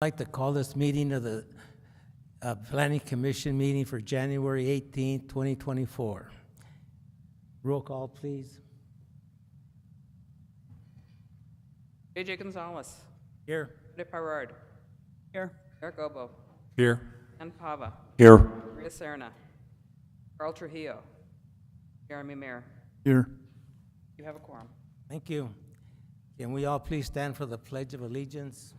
I'd like to call this meeting of the Planning Commission meeting for January 18th, 2024. Roll call, please. J.J. Gonzalez. Here. De Parard. Here. Eric Obo. Here. Dan Pava. Here. Maria Serna. Carl Trujillo. Jeremy Mayer. Here. You have a quorum. Thank you. Can we all please stand for the Pledge of Allegiance?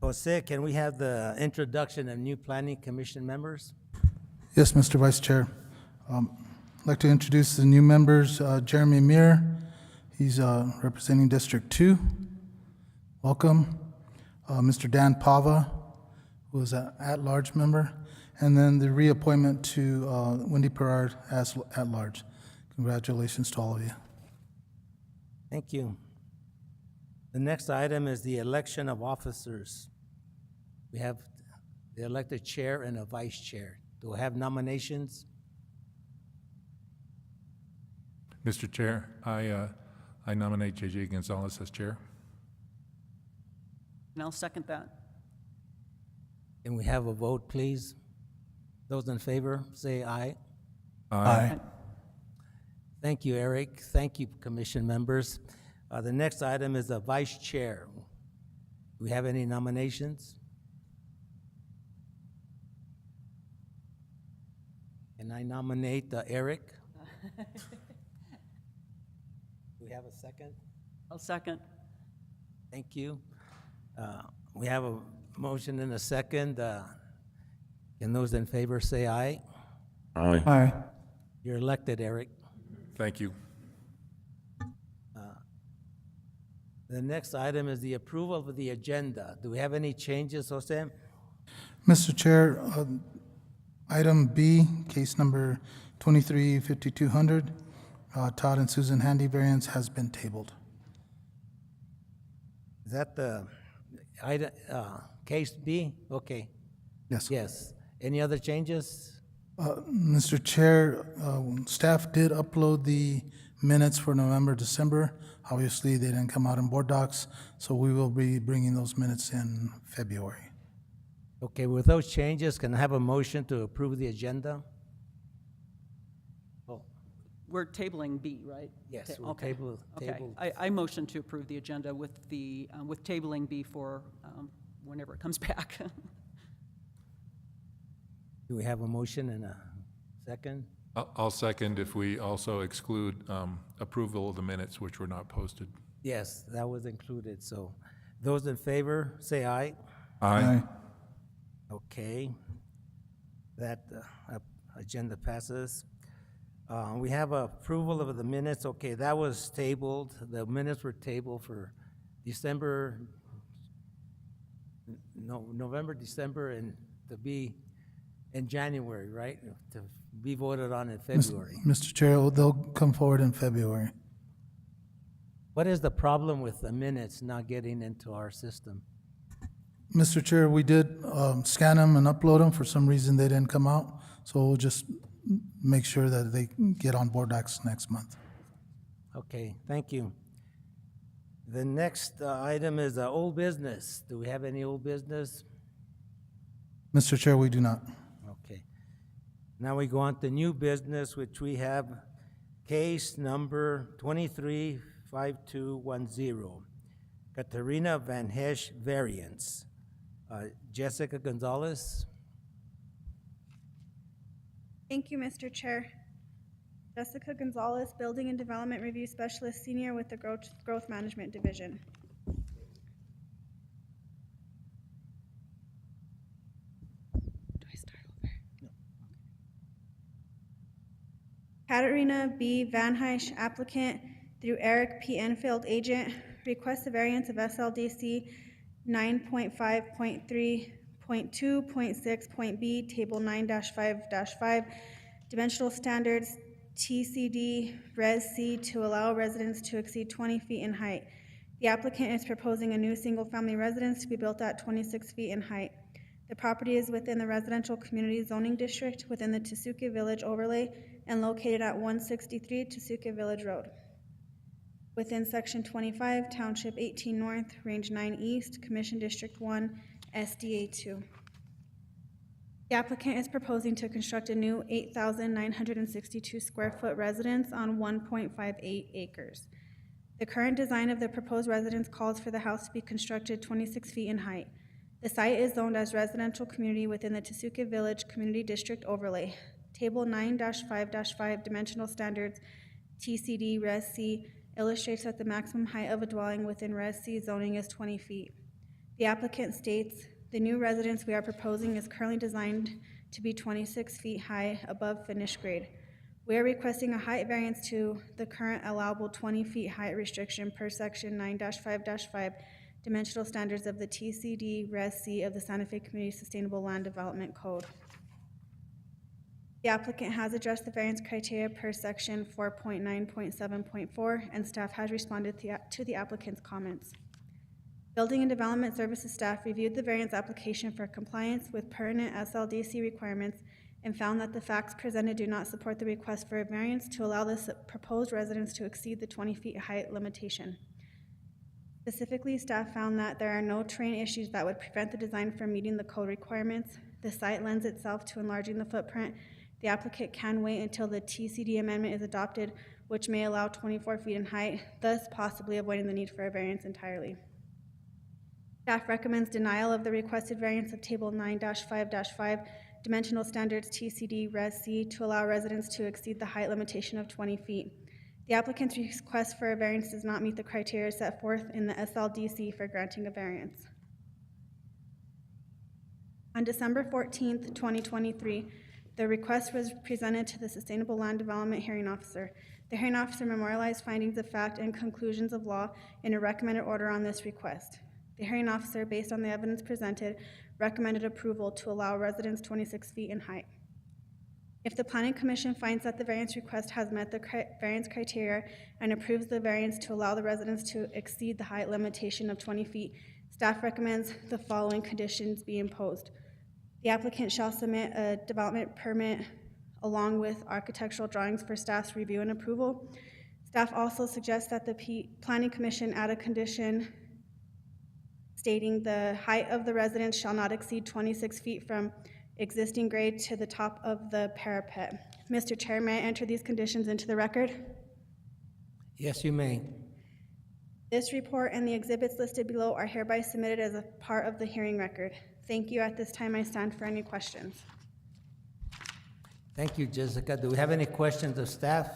Jose, can we have the introduction of new Planning Commission members? Yes, Mr. Vice Chair. I'd like to introduce the new members, Jeremy Muir. He's representing District 2. Welcome. Mr. Dan Pava, who is an at-large member. And then the reappointment to Wendy Perard as at-large. Congratulations to all of you. Thank you. The next item is the election of officers. We have the elected chair and a vice chair. Do we have nominations? Mr. Chair, I nominate J.J. Gonzalez as chair. And I'll second that. Can we have a vote, please? Those in favor, say aye. Aye. Thank you, Eric. Thank you, commission members. The next item is a vice chair. Do we have any nominations? Can I nominate Eric? Do we have a second? I'll second. Thank you. We have a motion and a second. Can those in favor say aye? Aye. Aye. You're elected, Eric. Thank you. The next item is the approval of the agenda. Do we have any changes, Jose? Mr. Chair, item B, case number 235200, Todd and Susan Handy variance has been tabled. Is that the item, case B? Okay. Yes. Yes. Any other changes? Mr. Chair, staff did upload the minutes for November, December. Obviously, they didn't come out in board docs, so we will be bringing those minutes in February. Okay, with those changes, can I have a motion to approve the agenda? Oh, We're tabling B, right? yes, Ta- we'll okay. table. Okay. I motion to approve the agenda with the, with tabling B for whenever it comes back. Do we have a motion and a second? I'll second if we also exclude approval of the minutes which were not posted. Yes, that was included, so those in favor, say aye. Aye. Okay. That agenda passes. We have approval of the minutes. Okay, that was tabled. The minutes were tabled for December, November, December, and to be in January, right? To be voted on in February. Mr. Chair, they'll come forward in February. What is the problem with the minutes not getting into our system? Mr. Chair, we did scan them and upload them. For some reason, they didn't come out, so we'll just make sure that they get on board docs next month. Okay, thank you. The next item is old business. Do we have any old business? Mr. Chair, we do not. Okay. Now we go on to new business, which we have case number 235210, Katarina Van Hesch variance. Jessica Gonzalez. Thank you, Mr. Chair. Jessica Gonzalez, Building and Development Review Specialist, Senior with the Growth Management Division. Do I start over? No. Katarina B. Van Hesch, applicant, through Eric P. Enfield, agent, requests a variance of SLDC 9.5.3.2.6.b, Table 9-5-5, Dimensional standards TCD Res C to allow residents to exceed 20 feet in height. The applicant is proposing a new single-family residence to be built at 26 feet in height. The property is within the residential community zoning district within the Tesuque Village overlay and located at 163 Tesuque Village Road. Within Section 25, Township 18 North, Range 9 East, Commission District 1, SDA 2. The applicant is proposing to construct a new 8,962 square foot residence on 1.58 acres. The current design of the proposed residence calls for the house to be constructed 26 feet in height. The site is zoned as residential community within the Tesuque Village Community District overlay. Table 9-5-5 dimensional standards TCD Res C illustrates that the maximum height of a dwelling within Res C zoning is 20 feet. The applicant states, "The new residence we are proposing is currently designed to be 26 feet high above finished grade. We are requesting a height variance to the current allowable 20 feet height restriction per section 9-5-5 dimensional standards of the TCD Res C of the Santa Fe Community Sustainable Land Development Code." The applicant has addressed the variance criteria per section 4.9.7.4, and staff has responded to the applicant's comments. Building and Development Services staff reviewed the variance application for compliance with pertinent SLDC requirements and found that the facts presented do not support the request for a variance to allow this proposed residence to exceed the 20 feet height limitation. Specifically, staff found that there are no terrain issues that would prevent the design from meeting the code requirements. The site lends itself to enlarging the footprint. The applicant can wait until the TCD amendment is adopted, which may allow 24 feet in height, thus possibly avoiding the need for a variance entirely. Staff recommends denial of the requested variance of Table 9-5-5 dimensional standards TCD Res C to allow residents to exceed the height limitation of 20 feet. The applicant's request for a variance does not meet the criteria set forth in the SLDC for granting a variance. On December 14th, 2023, the request was presented to the Sustainable Land Development Hearing Officer. The hearing officer memorialized findings of fact and conclusions of law in a recommended order on this request. The hearing officer, based on the evidence presented, recommended approval to allow residents 26 feet in height. If the Planning Commission finds that the variance request has met the variance criteria and approves the variance to allow the residents to exceed the height limitation of 20 feet, staff recommends the following conditions be imposed. The applicant shall submit a development permit along with architectural drawings for staff's review and approval. Staff also suggests that the Planning Commission add a condition stating the height of the residence shall not exceed 26 feet from existing grade to the top of the parapet. Mr. Chair, may I enter these conditions into the record? Yes, you may. This report and the exhibits listed below are hereby submitted as a part of the hearing record. Thank you. At this time, I stand for any questions. Thank you, Jessica. Do we have any questions of staff?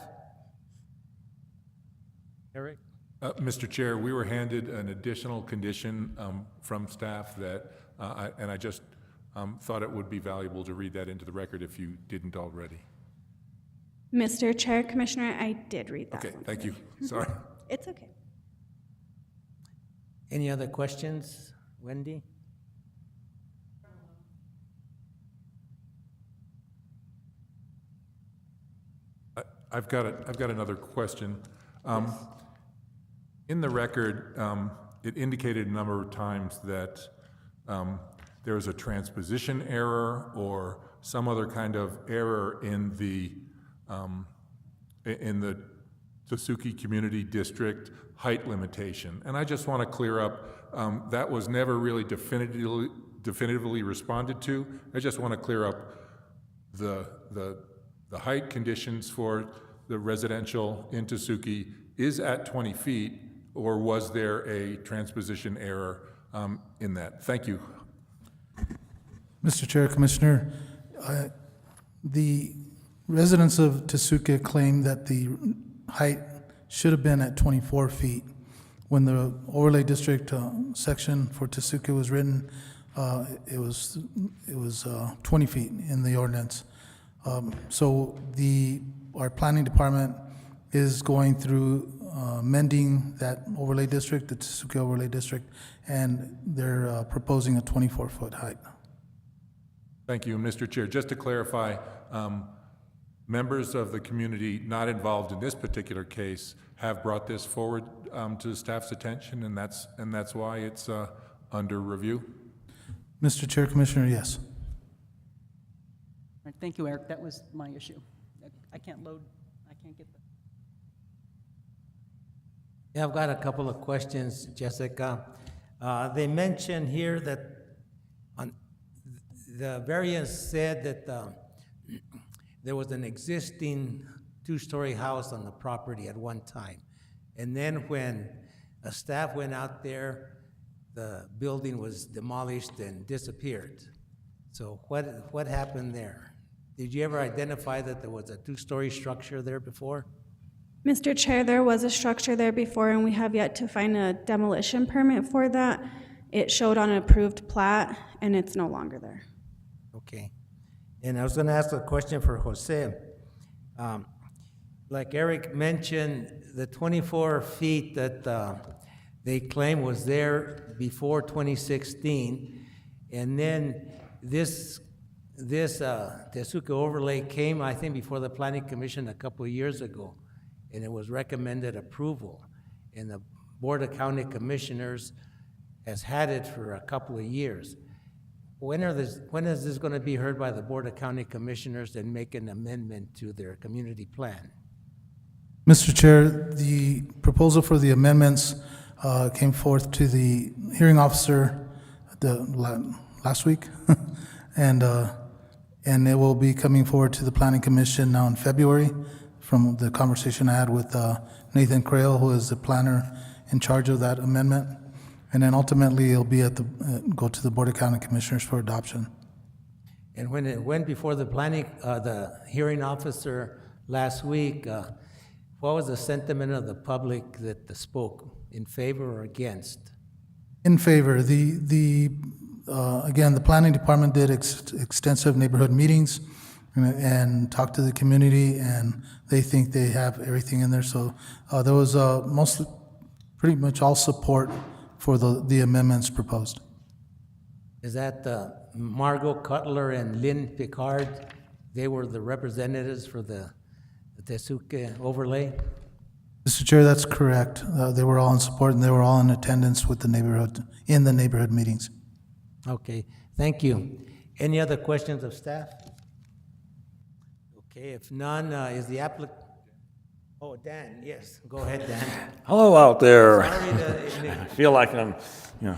Eric? Mr. Chair, we were handed an additional condition from staff that, I just thought it would be valuable to read that into the record if you didn't already. Mr. Chair, Commissioner, I did read that. Okay, one. thank you. Sorry. It's okay. Any other questions, Wendy? I've got another question. In the record, it indicated a number of times that there was a transposition error or some other kind of error in the Tesuque Community District height limitation. And I just want to clear up, that was never really definitively responded to. I just want to clear up the height conditions for the residential in Tesuque is at 20 feet, or was there a transposition error in that? Thank you. Mr. Chair, Commissioner, the residents of Tesuque claim that the height should have been at 24 feet. When the overlay district section for Tesuque was written, it was 20 feet in the ordinance. So our planning department is going through mending that overlay district, the Tesuque overlay district, and they're proposing a 24-foot height. Thank you, Mr. Chair. Just to clarify, members of the community not involved in this particular case have brought this forward to staff's attention, and that's why it's under review. Mr. Chair, Commissioner, yes. All right, thank you, Eric. That was my issue. I can't get the. Yeah, I've got a couple of questions, Jessica. They mentioned here that the variance said that there was an existing two-story house on the property at one time. And then when a staff went out there, the building was demolished and disappeared. So what happened there? Did you ever identify that there was a two-story structure there before? Mr. Chair, there was a structure there before, and we have yet to find a demolition permit for that. It showed on an approved plat, and it's no longer there. Okay. And I was gonna ask a question for Jose. Like Eric mentioned, the 24 feet that they claim was there before 2016, and then this Tesuque overlay came, I think, before the Planning Commission a couple of years ago, and it was recommended approval. And the Board of County Commissioners has had it for a couple of years. When is this going to be heard by the Board of County Commissioners and make an amendment to their community plan? Mr. Chair, the proposal for the amendments came forth to the hearing officer last week, and it will be coming forward to the Planning Commission now in February from the conversation I had with Nathan Crail, who is the planner in charge of that amendment. And then ultimately, it'll be go to the Board of County Commissioners for adoption. And when it went before the the hearing officer last week, what was the sentiment of the public that spoke in favor or against? In favor. Again, the planning department did extensive neighborhood meetings and talked to the community, and they think they have everything in there. So there was pretty much all support for the amendments proposed. Is that Margot Cutler and Lynn Picard? They were the representatives for the Tesuque overlay? Mr. Chair, that's correct. They were all in support, and they were all in attendance with the neighborhood meetings. Okay, thank you. Any other questions of staff? Okay, if none, is the applicant? Oh, Dan, yes, go ahead, Dan. Hello out there. Sorry I feel like I'm, yeah.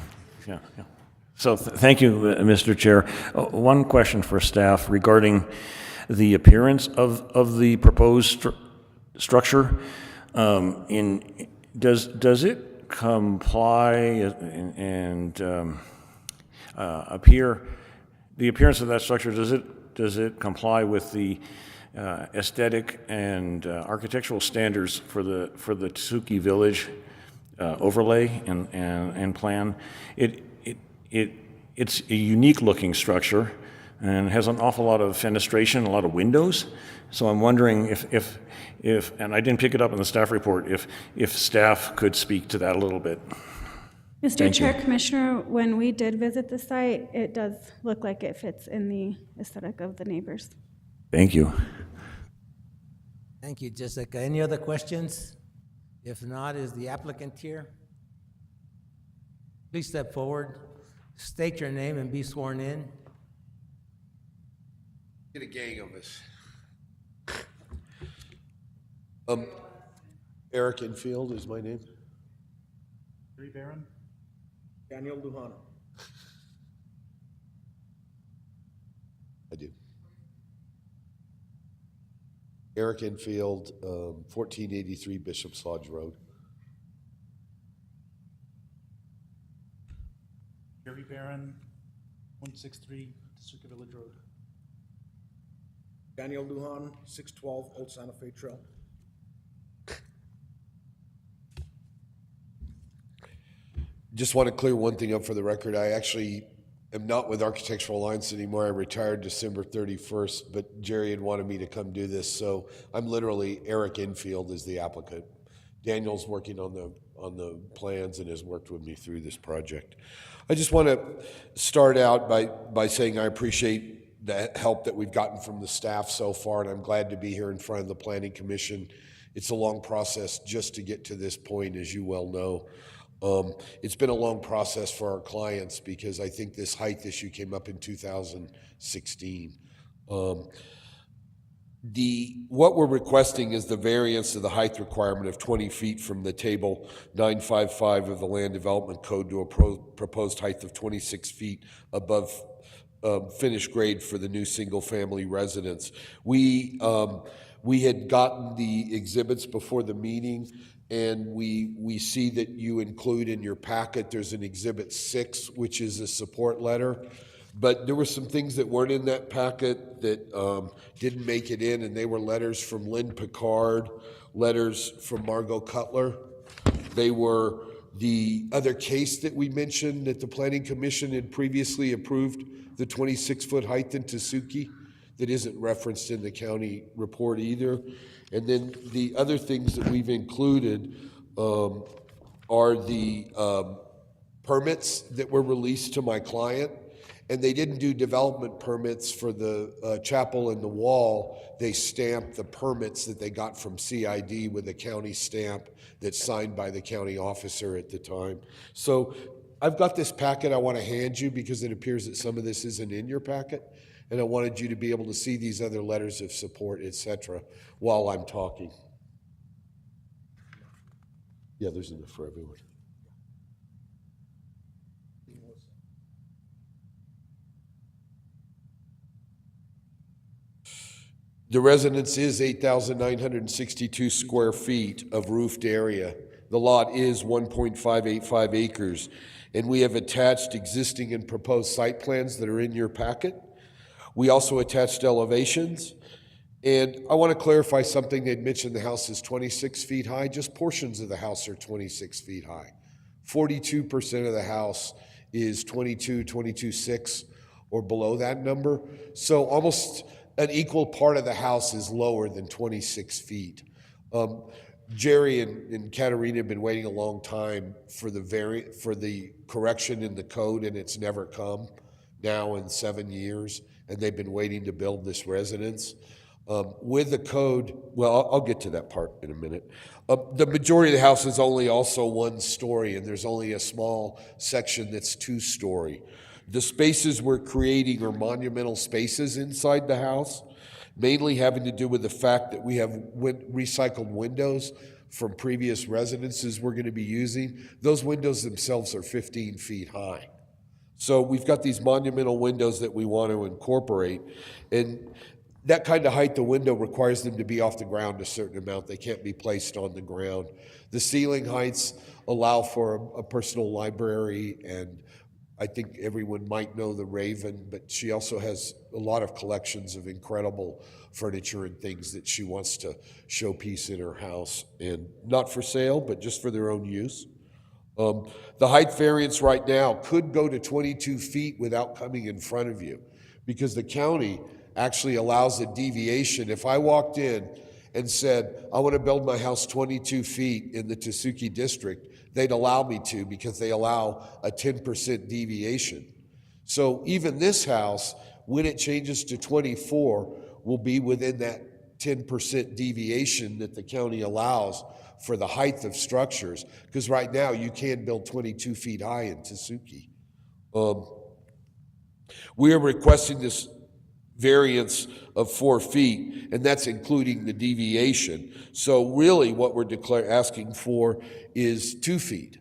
So thank you, Mr. Chair. One question for staff regarding the appearance of the proposed structure. Does it comply and appear, the appearance of that structure, does it comply with the aesthetic and architectural standards for the Tesuque Village overlay and plan? It's a unique looking structure and has an awful lot of fenestration, a lot of windows. So I'm wondering if and I didn't pick it up in the staff report, if staff could speak to that a little bit. Mr. Chair, Commissioner, when we did visit the site, it does look like it fits in the aesthetic of the neighbors. Thank you. Thank you, Jessica. Any other questions? If not, is the applicant here? Please step forward, state your name and be sworn in. Get a gang of us. Eric Enfield is my name. Jerry Barron. Daniel Lujano. I do. Eric Enfield, 1483 Bishop's Lodge Road. Jerry Barron, 163 Tesuque Village Road. Daniel Lujan, 612 Old Santa Fe Trail. Just want to clear one thing up for the record. I actually am not with Architectural Alliance anymore. I retired December 31st, but Jerry had wanted me to come do this, so I'm literally Eric Enfield is the applicant. Daniel's working on the plans and has worked with me through this project. I just want to start out by saying I appreciate the help that we've gotten from the staff so far, and I'm glad to be here in front of the Planning Commission. It's a long process just to get to this point, as you well know. It's been a long process for our clients because I think this height issue came up in 2016. What we're requesting is the variance of the height requirement of 20 feet from the table 955 of the Land Development Code to a proposed height of 26 feet above finished grade for the new single-family residence. We had gotten the exhibits before the meeting, and we see that you include in your packet, there's an Exhibit 6, which is a support letter. But there were some things that weren't in that packet that didn't make it in, and they were letters from Lynn Picard, letters from Margot Cutler. They were the other case that we mentioned that the Planning Commission had previously approved, the 26-foot height in Tesuque, that isn't referenced in the county report either. And then the other things that we've included are the permits that were released to my client. And they didn't do development permits for the chapel and the wall. They stamped the permits that they got from CID with a county stamp that's signed by the county officer at the time. So I've got this packet I want to hand you because it appears that some of this isn't in your packet. And I wanted you to be able to see these other letters of support, et cetera, while I'm talking. Yeah, there's enough for everyone. The residence is 8,962 square feet of roofed area. The lot is 1.585 acres, and we have attached existing and proposed site plans that are in your packet. We also attached elevations, and I want to clarify something. They'd mentioned the house is 26 feet high. Just portions of the house are 26 feet high. 42% of the house is 22.6 or below that number. So almost an equal part of the house is lower than 26 feet. Jerry and Katerina have been waiting a long time for the correction in the code, and it's never come now in 7 years, and they've been waiting to build this residence. With the code, well, I'll get to that part in a minute. The majority of the house is only also 1 story, and there's only a small section that's 2-story. The spaces we're creating are monumental spaces inside the house, mainly having to do with the fact that we have recycled windows from previous residences we're going to be using. Those windows themselves are 15 feet high. So we've got these monumental windows that we want to incorporate, and that kind of height the window requires them to be off the ground a certain amount. They can't be placed on the ground. The ceiling heights allow for a personal library, and I think everyone might know the Raven, but she also has a lot of collections of incredible furniture and things that she wants to showpiece in her house, and not for sale, but just for their own use. The height variance right now could go to 22 feet without coming in front of you, because the county actually allows a deviation. If I walked in and said, I want to build my house 22 feet in the Tesuque district, they'd allow me to, because they allow a 10% deviation. So even this house, when it changes to 24, will be within that 10% deviation that the county allows for the height of structures, because right now you can build 22 feet high in Tesuque. We are requesting this variance of 4 feet, and that's including the deviation. So really what we're asking for is 2 feet,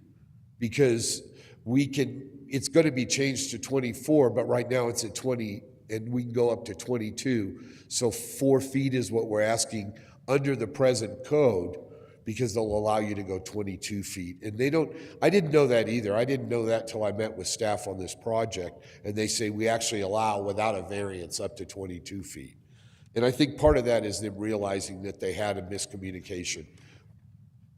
because it's going to be changed to 24, but right now it's at 20, and we can go up to 22. So 4 feet is what we're asking under the present code, because they'll allow you to go 22 feet. And I didn't know that either. I didn't know that till I met with staff on this project, and they say we actually allow, without a variance, up to 22 feet. And I think part of that is them realizing that they had a miscommunication.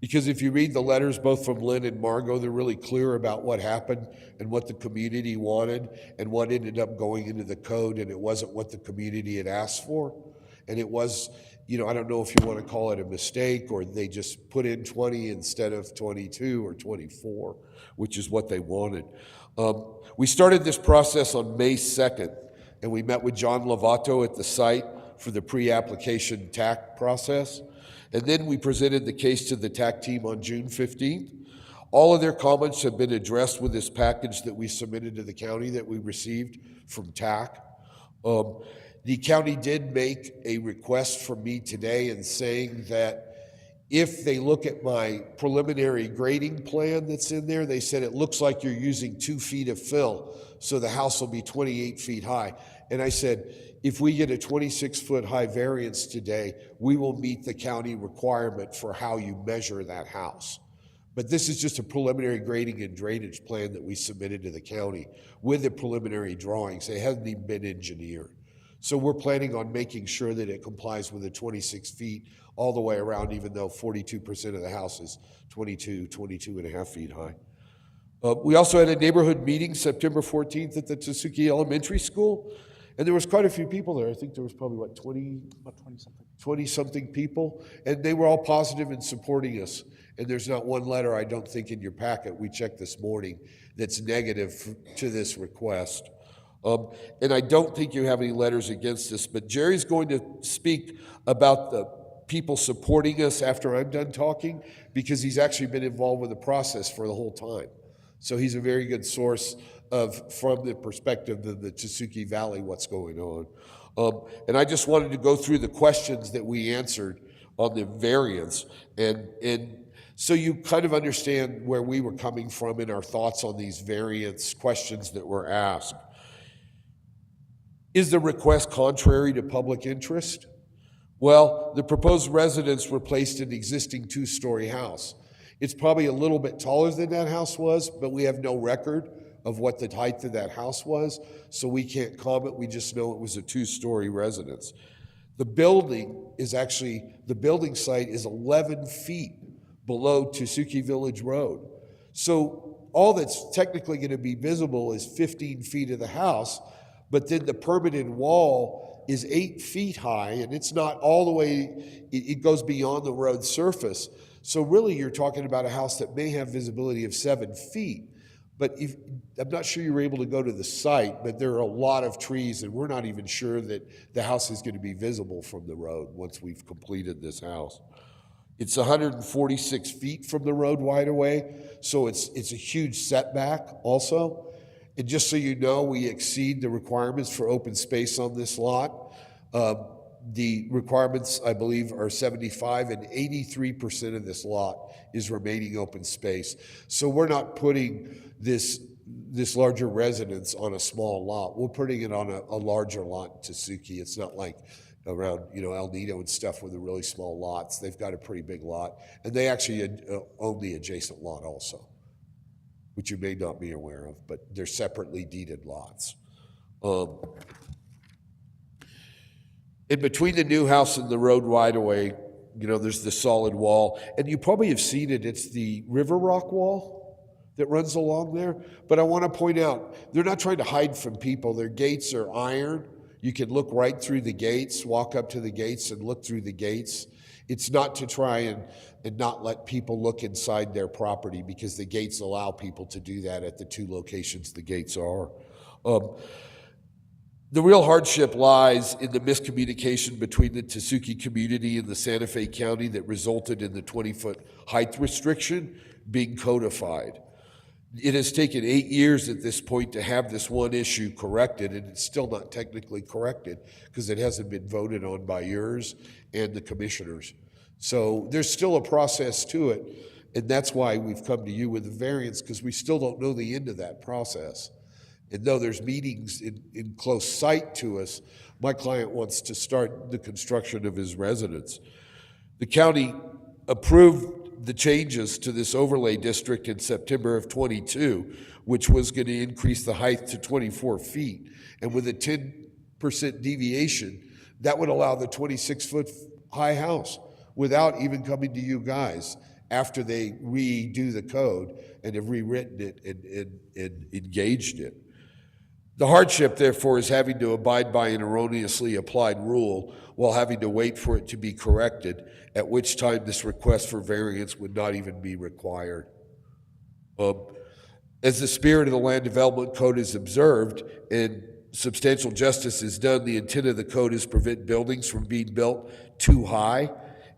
Because if you read the letters both from Lynn and Margot, they're really clear about what happened and what the community wanted and what ended up going into the code, and it wasn't what the community had asked for. And it was, I don't know if you want to call it a mistake, or they just put in 20 instead of 22 or 24, which is what they wanted. We started this process on May 2nd, and we met with John Lovato at the site for the pre-application TAC process. And then we presented the case to the TAC team on June 15th. All of their comments have been addressed with this package that we submitted to the county that we received from TAC. The county did make a request from me today in saying that if they look at my preliminary grading plan that's in there, they said it looks like you're using 2 feet of fill, so the house will be 28 feet high. And I said, if we get a 26-foot high variance today, we will meet the county requirement for how you measure that house. But this is just a preliminary grading and drainage plan that we submitted to the county with the preliminary drawings. It hasn't even been engineered. So we're planning on making sure that it complies with the 26 feet all the way around, even though 42% of the house is 22 and a half feet high. We also had a neighborhood meeting September 14th at the Tasuki Elementary School, and there was quite a few people there. I think there was probably, what, 20? About 20-something. 20-something people, and they were all positive in supporting us. And there's not one letter, I don't think, in your packet, we checked this morning, that's negative to this request. And I don't think you have any letters against this, but Jerry's going to speak about the people supporting us after I'm done talking, because he's actually been involved with the process for the whole time. So he's a very good source from the perspective of the Tasuki Valley, what's going on. And I just wanted to go through the questions that we answered on the variance, and so you kind of understand where we were coming from in our thoughts on these variance questions that were asked. Is the request contrary to public interest? Well, the proposed residence replaced an existing 2-story house. It's probably a little bit taller than that house was, but we have no record of what the height of that house was, so we can't comment. We just know it was a 2-story residence. The building site is 11 feet below Tasuki Village Road. So all that's technically going to be visible is 15 feet of the house, but then the permanent wall is 8 feet high, and it's not all the way, it goes beyond the road surface. So really you're talking about a house that may have visibility of 7 feet. But I'm not sure you were able to go to the site, but there are a lot of trees, and we're not even sure that the house is going to be visible from the road once we've completed this house. It's 146 feet from the road right away, so it's a huge setback also. And just so you know, we exceed the requirements for open space on this lot. The requirements, I believe, are 75, and 83% of this lot is remaining open space. So we're not putting this larger residence on a small lot. We're putting it on a larger lot in Tasuki. It's not like around, El Nido and stuff with the really small lots. They've got a pretty big lot, and they actually own the adjacent lot also, which you may not be aware of, but they're separately deeded lots. In between the new house and the road right-of-way, there's the solid wall, and you probably have seen it. It's the river rock wall that runs along there. But I want to point out, they're not trying to hide from people. Their gates are iron. You can look right through the gates, walk up to the gates and look through the gates. It's not to try and not let people look inside their property, because the gates allow people to do that at the 2 locations the gates are. The real hardship lies in the miscommunication between the Tasuki community and the Santa Fe County that resulted in the 20-foot height restriction being codified. It has taken 8 years at this point to have this one issue corrected, and it's still not technically corrected because it hasn't been voted on by yours and the commissioners. So there's still a process to it, and that's why we've come to you with the variance, because we still don't know the end of that process. And though there's meetings in close sight to us, my client wants to start the construction of his residence. The county approved the changes to this overlay district in September of 22, which was going to increase the height to 24 feet. And with a 10% deviation, that would allow the 26-foot high house without even coming to you guys after they redo the code and have rewritten it and engaged it. The hardship, therefore, is having to abide by an erroneously applied rule while having to wait for it to be corrected, at which time this request for variance would not even be required. As the spirit of the Land Development Code is observed, and substantial justice is done, the intent of the code is to prevent buildings from being built too high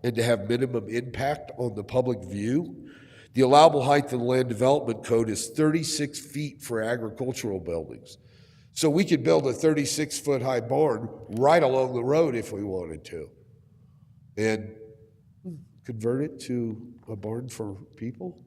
and to have minimum impact on the public view. The allowable height in the land development code is 36 feet for agricultural buildings. So we could build a 36-foot high barn right along the road if we wanted to, and convert it to a barn for people?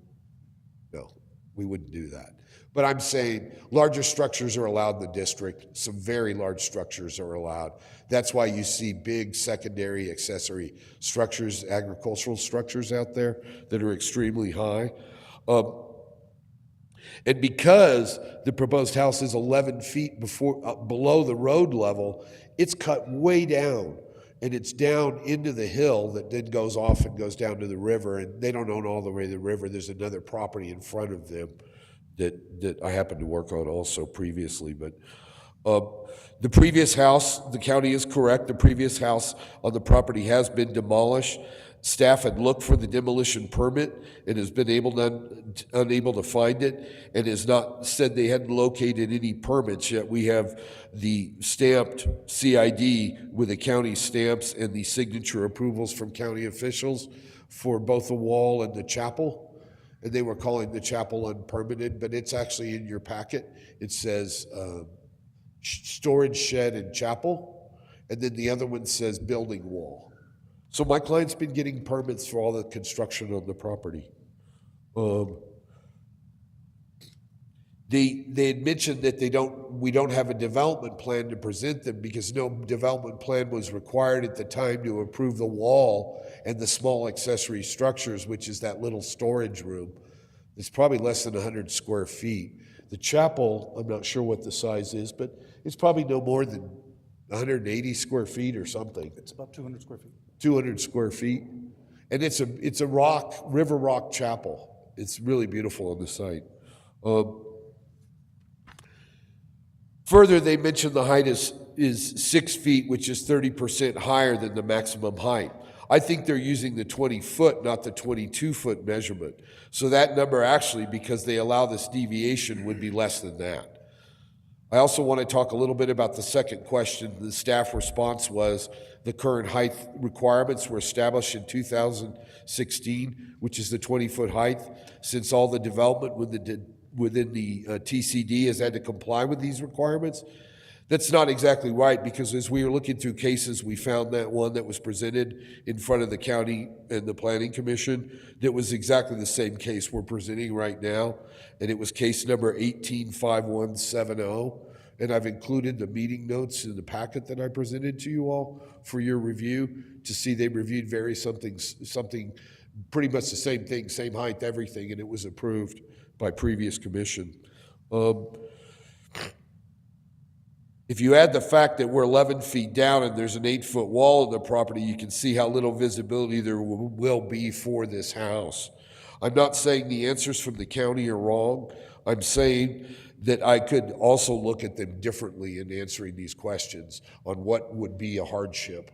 No, we wouldn't do that. But I'm saying larger structures are allowed in the district. Some very large structures are allowed. That's why you see big secondary accessory structures, agricultural structures out there that are extremely high. And because the proposed house is 11 feet below the road level, it's cut way down. And it's down into the hill that then goes off and goes down to the river. And they don't own all the way to the river. There's another property in front of them that I happened to work on also previously. But the previous house, the county is correct, the previous house on the property has been demolished. Staff had looked for the demolition permit and has been unable to find it, and has not said they hadn't located any permits yet. We have the stamped CID with the county stamps and the signature approvals from county officials for both the wall and the chapel. And they were calling the chapel unpermitted, but it's actually in your packet. It says storage shed and chapel, and then the other one says building wall. So my client's been getting permits for all the construction on the property. They had mentioned that we don't have a development plan to present them because no development plan was required at the time to approve the wall and the small accessory structures, which is that little storage room. It's probably less than 100 square feet. The chapel, I'm not sure what the size is, but it's probably no more than 180 square feet or something. It's about 200 square feet. 200 square feet. And it's a river rock chapel. It's really beautiful on the site. Further, they mentioned the height is 6 feet, which is 30% higher than the maximum height. I think they're using the 20-foot, not the 22-foot measurement. So that number actually, because they allow this deviation, would be less than that. I also want to talk a little bit about the second question. The staff response was the current height requirements were established in 2016, which is the 20-foot height. Since all the development within the TCD has had to comply with these requirements. That's not exactly right, because as we were looking through cases, we found that one that was presented in front of the county and the planning commission that was exactly the same case we're presenting right now, and it was case number 185170, and I've included the meeting notes in the packet that I presented to you all for your review to see they reviewed something pretty much the same thing, same height, everything, and it was approved by previous commission. If you add the fact that we're 11 feet down and there's an 8-foot wall in the property, you can see how little visibility there will be for this house. I'm not saying the answers from the county are wrong. I'm saying that I could also look at them differently in answering these questions on what would be a hardship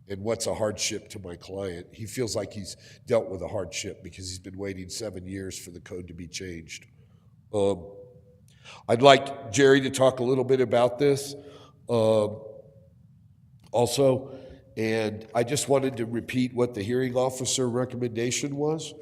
and what's a hardship to my client. He feels like he's dealt with a hardship because he's been waiting 7 years for the code to be changed. I'd like Jerry to talk a little bit about this also, and I just wanted to repeat what the hearing officer recommendation was,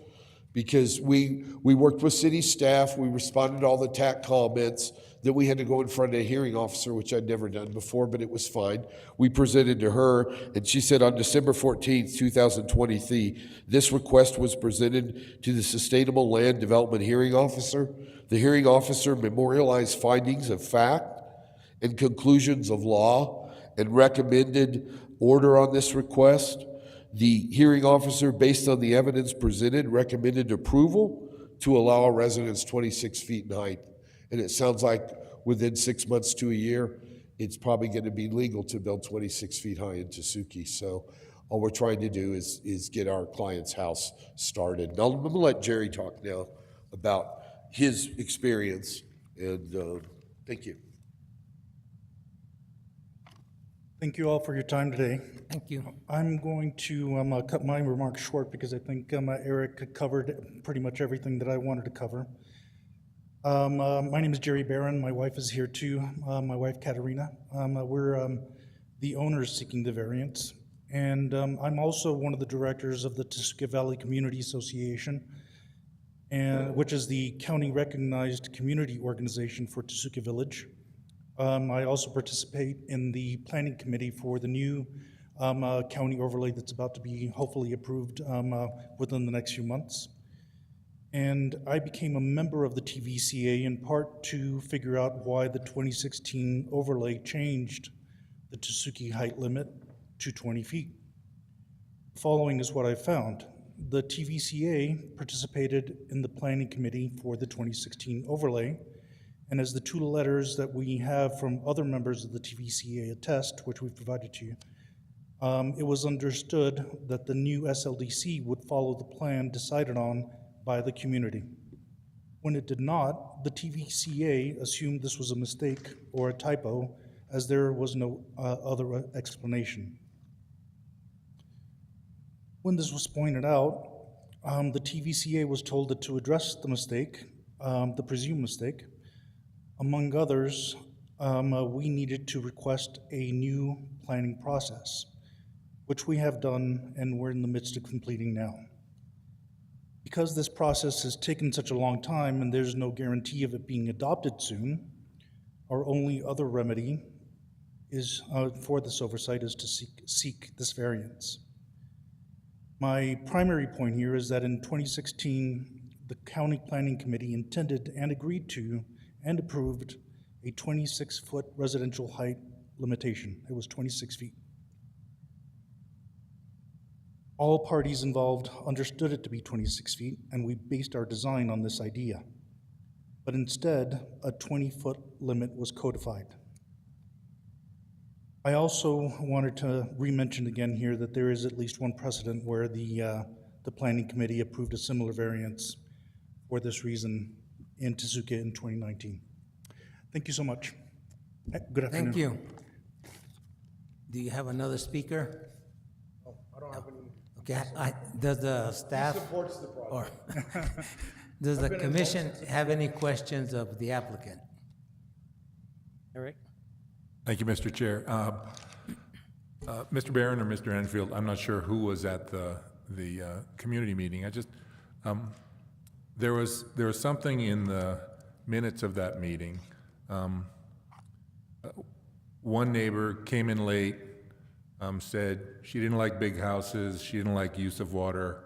because we worked with city staff, we responded to all the TAC comments, that we had to go in front of a hearing officer, which I'd never done before, but it was fine. We presented to her, and she said on December 14th, 2023, this request was presented to the Sustainable Land Development Hearing Officer. The hearing officer memorialized findings of fact and conclusions of law and recommended order on this request. The hearing officer, based on the evidence presented, recommended approval to allow a residence 26 feet in height. And it sounds like within 6 months to a year, it's probably going to be legal to build 26 feet high in Tesuque. So all we're trying to do is get our client's house started. And I'm going to let Jerry talk now about his experience, and thank you. Thank you all for your time today. Thank you. I'm going to cut my remarks short because I think Eric covered pretty much everything that I wanted to cover. My name is Jerry Barron. My wife is here too. My wife Katerina. We're the owners seeking the variance. And I'm also one of the directors of the Tesuque Valley Community Association, which is the county-recognized community organization for Tesuque Village. I also participate in the planning committee for the new county overlay that's about to be hopefully approved within the next few months. And I became a member of the TVCA in part to figure out why the 2016 overlay changed the Tesuque height limit to 20 feet. The following is what I found. The TVCA participated in the planning committee for the 2016 overlay, and as the two letters that we have from other members of the TVCA attest, which we've provided to you, it was understood that the new SLDC would follow the plan decided on by the community. When it did not, the TVCA assumed this was a mistake or a typo, as there was no other explanation. When this was pointed out, the TVCA was told that to address the mistake, the presumed mistake, among others, we needed to request a new planning process, which we have done and we're in the midst of completing now. Because this process has taken such a long time and there's no guarantee of it being adopted soon, our only other remedy is for this oversight is to seek this variance. My primary point here is that in 2016, the County Planning Committee intended and agreed to and approved a 26-foot residential height limitation. It was 26 feet. All parties involved understood it to be 26 feet, and we based our design on this idea. But instead, a 20-foot limit was codified. I also wanted to re-mention again here that there is at least one precedent where the Planning Committee approved a similar variance for this reason in Tesuque in 2019. Thank you so much. Good afternoon. Thank you. Do you have another speaker? I don't have any. Okay, does the staff? Supports the project. Or does the commission have any questions of the applicant? Eric? Thank you, Mr. Chair. Mr. Barron or Mr. Enfield, I'm not sure who was at the community meeting. I just, there was something in the minutes of that meeting. One neighbor came in late, said she didn't like big houses, she didn't like use of water,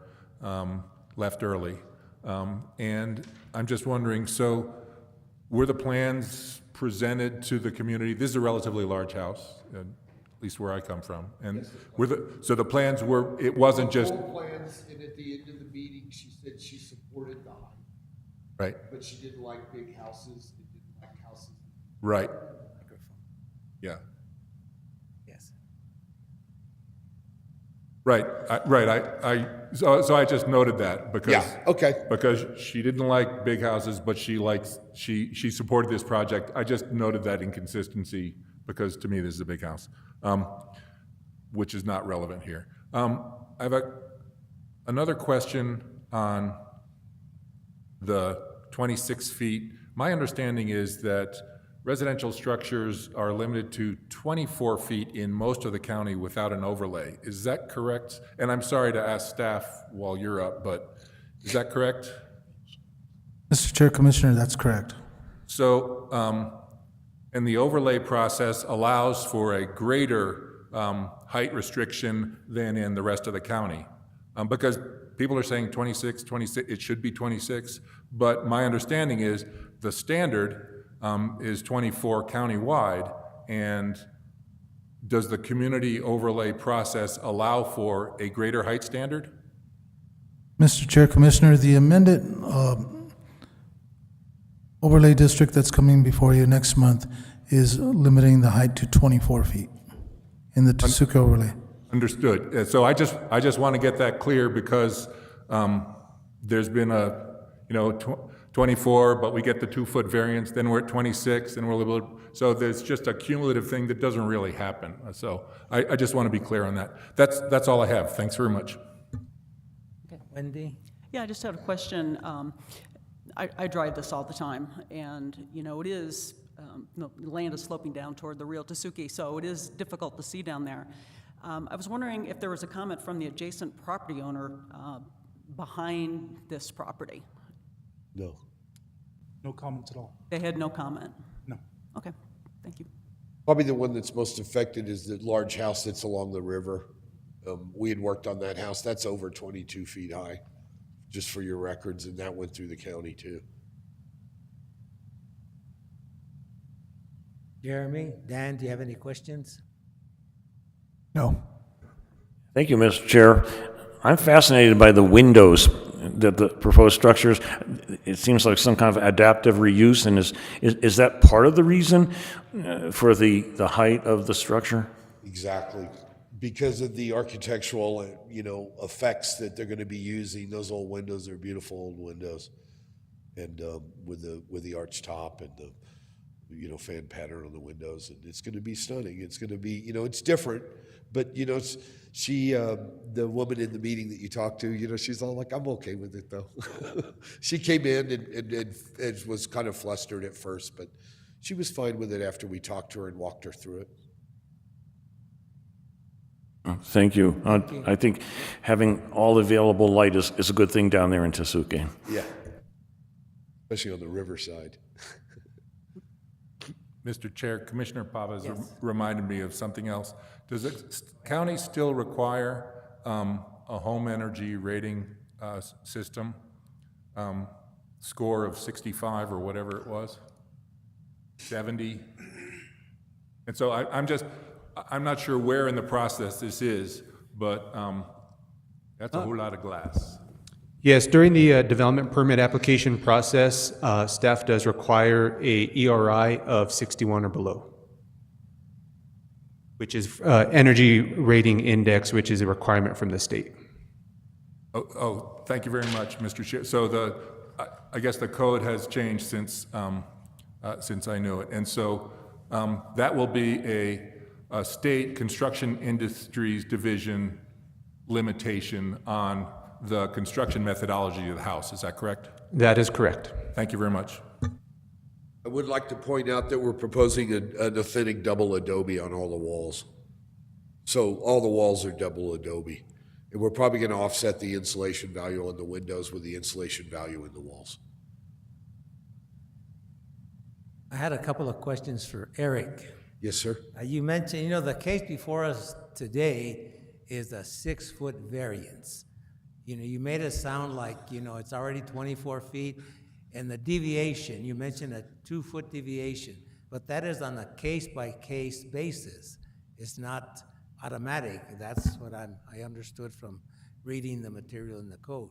left early. And I'm just wondering, so were the plans presented to the community? This is a relatively large house, at least where I come from. And so the plans were, it wasn't just, Full plans, and at the end of the meeting, she said she supported the height, right, but she didn't like big houses, and didn't like houses. right, yeah. Yes. Right, so I just noted that because. Yeah, okay. Because she didn't like big houses, but she supported this project. I just noted that inconsistency because to me this is a big house, which is not relevant here. I have another question on the 26 feet. My understanding is that residential structures are limited to 24 feet in most of the county without an overlay. Is that correct? And I'm sorry to ask staff while you're up, but is that correct? Mr. Chair, Commissioner, that's correct. So, and the overlay process allows for a greater height restriction than in the rest of the county. Because people are saying 26, it should be 26, but my understanding is the standard is 24 countywide, and does the community overlay process allow for a greater height standard? Mr. Chair, Commissioner, the amended overlay district that's coming before you next month is limiting the height to 24 feet in the Tesuque overlay. Understood. So I just want to get that clear because there's been a, 24, but we get the 2-foot variance, then we're at 26, and we're a little bit, so there's just a cumulative thing that doesn't really happen. So I just want to be clear on that. That's all I have. Thanks very much. Wendy? Yeah, I just had a question. I drive this all the time, and, it is, the land is sloping down toward the Rio Tasuki, so it is difficult to see down there. I was wondering if there was a comment from the adjacent property owner behind this property. No. No comments at all. They had no comment? No. Okay, thank you. Probably the one that's most affected is the large house that's along the river. We had worked on that house. That's over 22 feet high, just for your records, and that went through the county too. Jeremy, Dan, do you have any questions? No. Thank you, Mr. Chair. I'm fascinated by the windows that the proposed structures. It seems like some kind of adaptive reuse, and is that part of the reason for the height of the structure? Exactly. Because of the architectural, effects that they're going to be using. Those old windows are beautiful old windows, and with the arch top and the fan pattern on the windows, and it's going to be stunning. It's going to be, it's different, but she, the woman in the meeting that you talked to, she's all like, I'm okay with it though. She came in and was kind of flustered at first, but she was fine with it after we talked to her and walked her through it. Thank you. I think having all available light is a good thing down there in Tasuki. Yeah. Especially on the riverside. Mr. Chair, Commissioner Pavas reminded me of something else. Does the county still require a home energy rating system, score of 65 or whatever it was, 70? And so I'm not sure where in the process this is, but that's a whole lot of glass. Yes, during the development permit application process, staff does require a ERI of 61 or below, which is energy rating index, which is a requirement from the state. Thank you very much, Mr. Chair. So I guess the code has changed since I knew it, and so that will be a state construction industries division limitation on the construction methodology of the house. Is that correct? That is correct. Thank you very much. I would like to point out that we're proposing an authentic double adobe on all the walls. So all the walls are double adobe. And we're probably going to offset the insulation value on the windows with the insulation value in the walls. I had a couple of questions for Eric. Yes, sir. You mentioned, the case before us today is a 6-foot variance. You made it sound like, it's already 24 feet, and the deviation, you mentioned a 2-foot deviation, but that is on a case-by-case basis. It's not automatic. That's what I understood from reading the material in the code.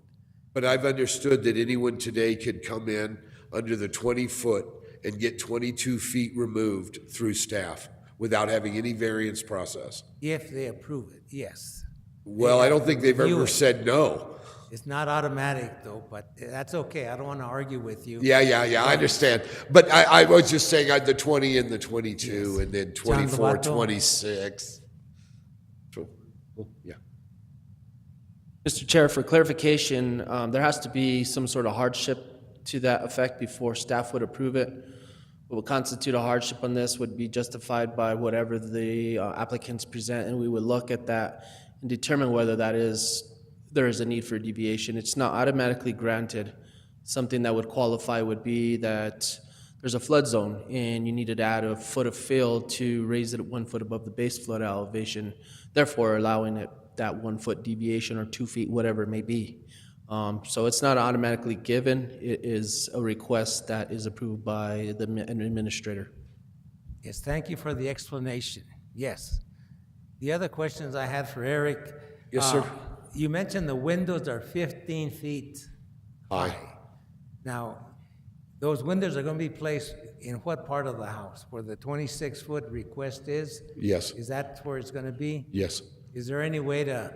But I've understood that anyone today could come in under the 20-foot and get 22 feet removed through staff without having any variance process. If they approve it, yes. Well, I don't think they've review ever it. said no. It's not automatic, though, but that's okay. I don't want to argue with you. Yeah, I understand. But I was just saying the 20 and the 22 and then 24, John Lovato. 26. So, yeah. Mr. Chair, for clarification, there has to be some sort of hardship to that effect before staff would approve it. What would constitute a hardship on this would be justified by whatever the applicants present, and we would look at that and determine whether there is a need for a deviation. It's not automatically granted. Something that would qualify would be that there's a flood zone and you needed to add a foot of fill to raise it 1 foot above the base flood elevation, therefore allowing it that 1 foot deviation or 2 feet, whatever it may be. So it's not automatically given. It is a request that is approved by the administrator. Yes, thank you for the explanation. Yes. The other questions I had for Eric. Yes, sir. You mentioned the windows are 15 feet high. Now, those windows are going to be placed in what part of the house? Where the 26-foot request is? Yes. Is that where it's going to be? Yes. Is there any way to,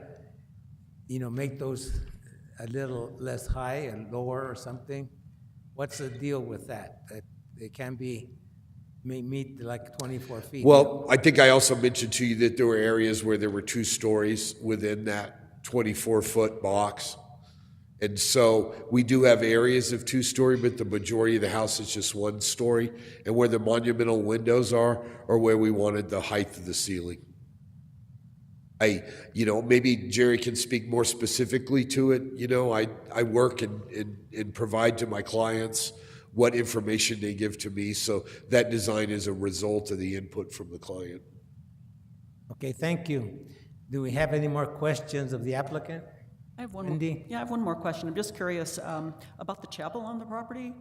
make those a little less high and lower or something? What's the deal with that? That they can meet like 24 feet? Well, I think I also mentioned to you that there were areas where there were 2 stories within that 24-foot box. And so we do have areas of two-story, but the majority of the house is just one story. And where the monumental windows are where we wanted the height of the ceiling. Maybe Jerry can speak more specifically to it. I work and provide to my clients what information they give to me. So that design is a result of the input from the client. Okay, thank you. Do we have any more questions of the applicant? I have one. Wendy? Yeah, I have one more question. I'm just curious about the chapel on the property.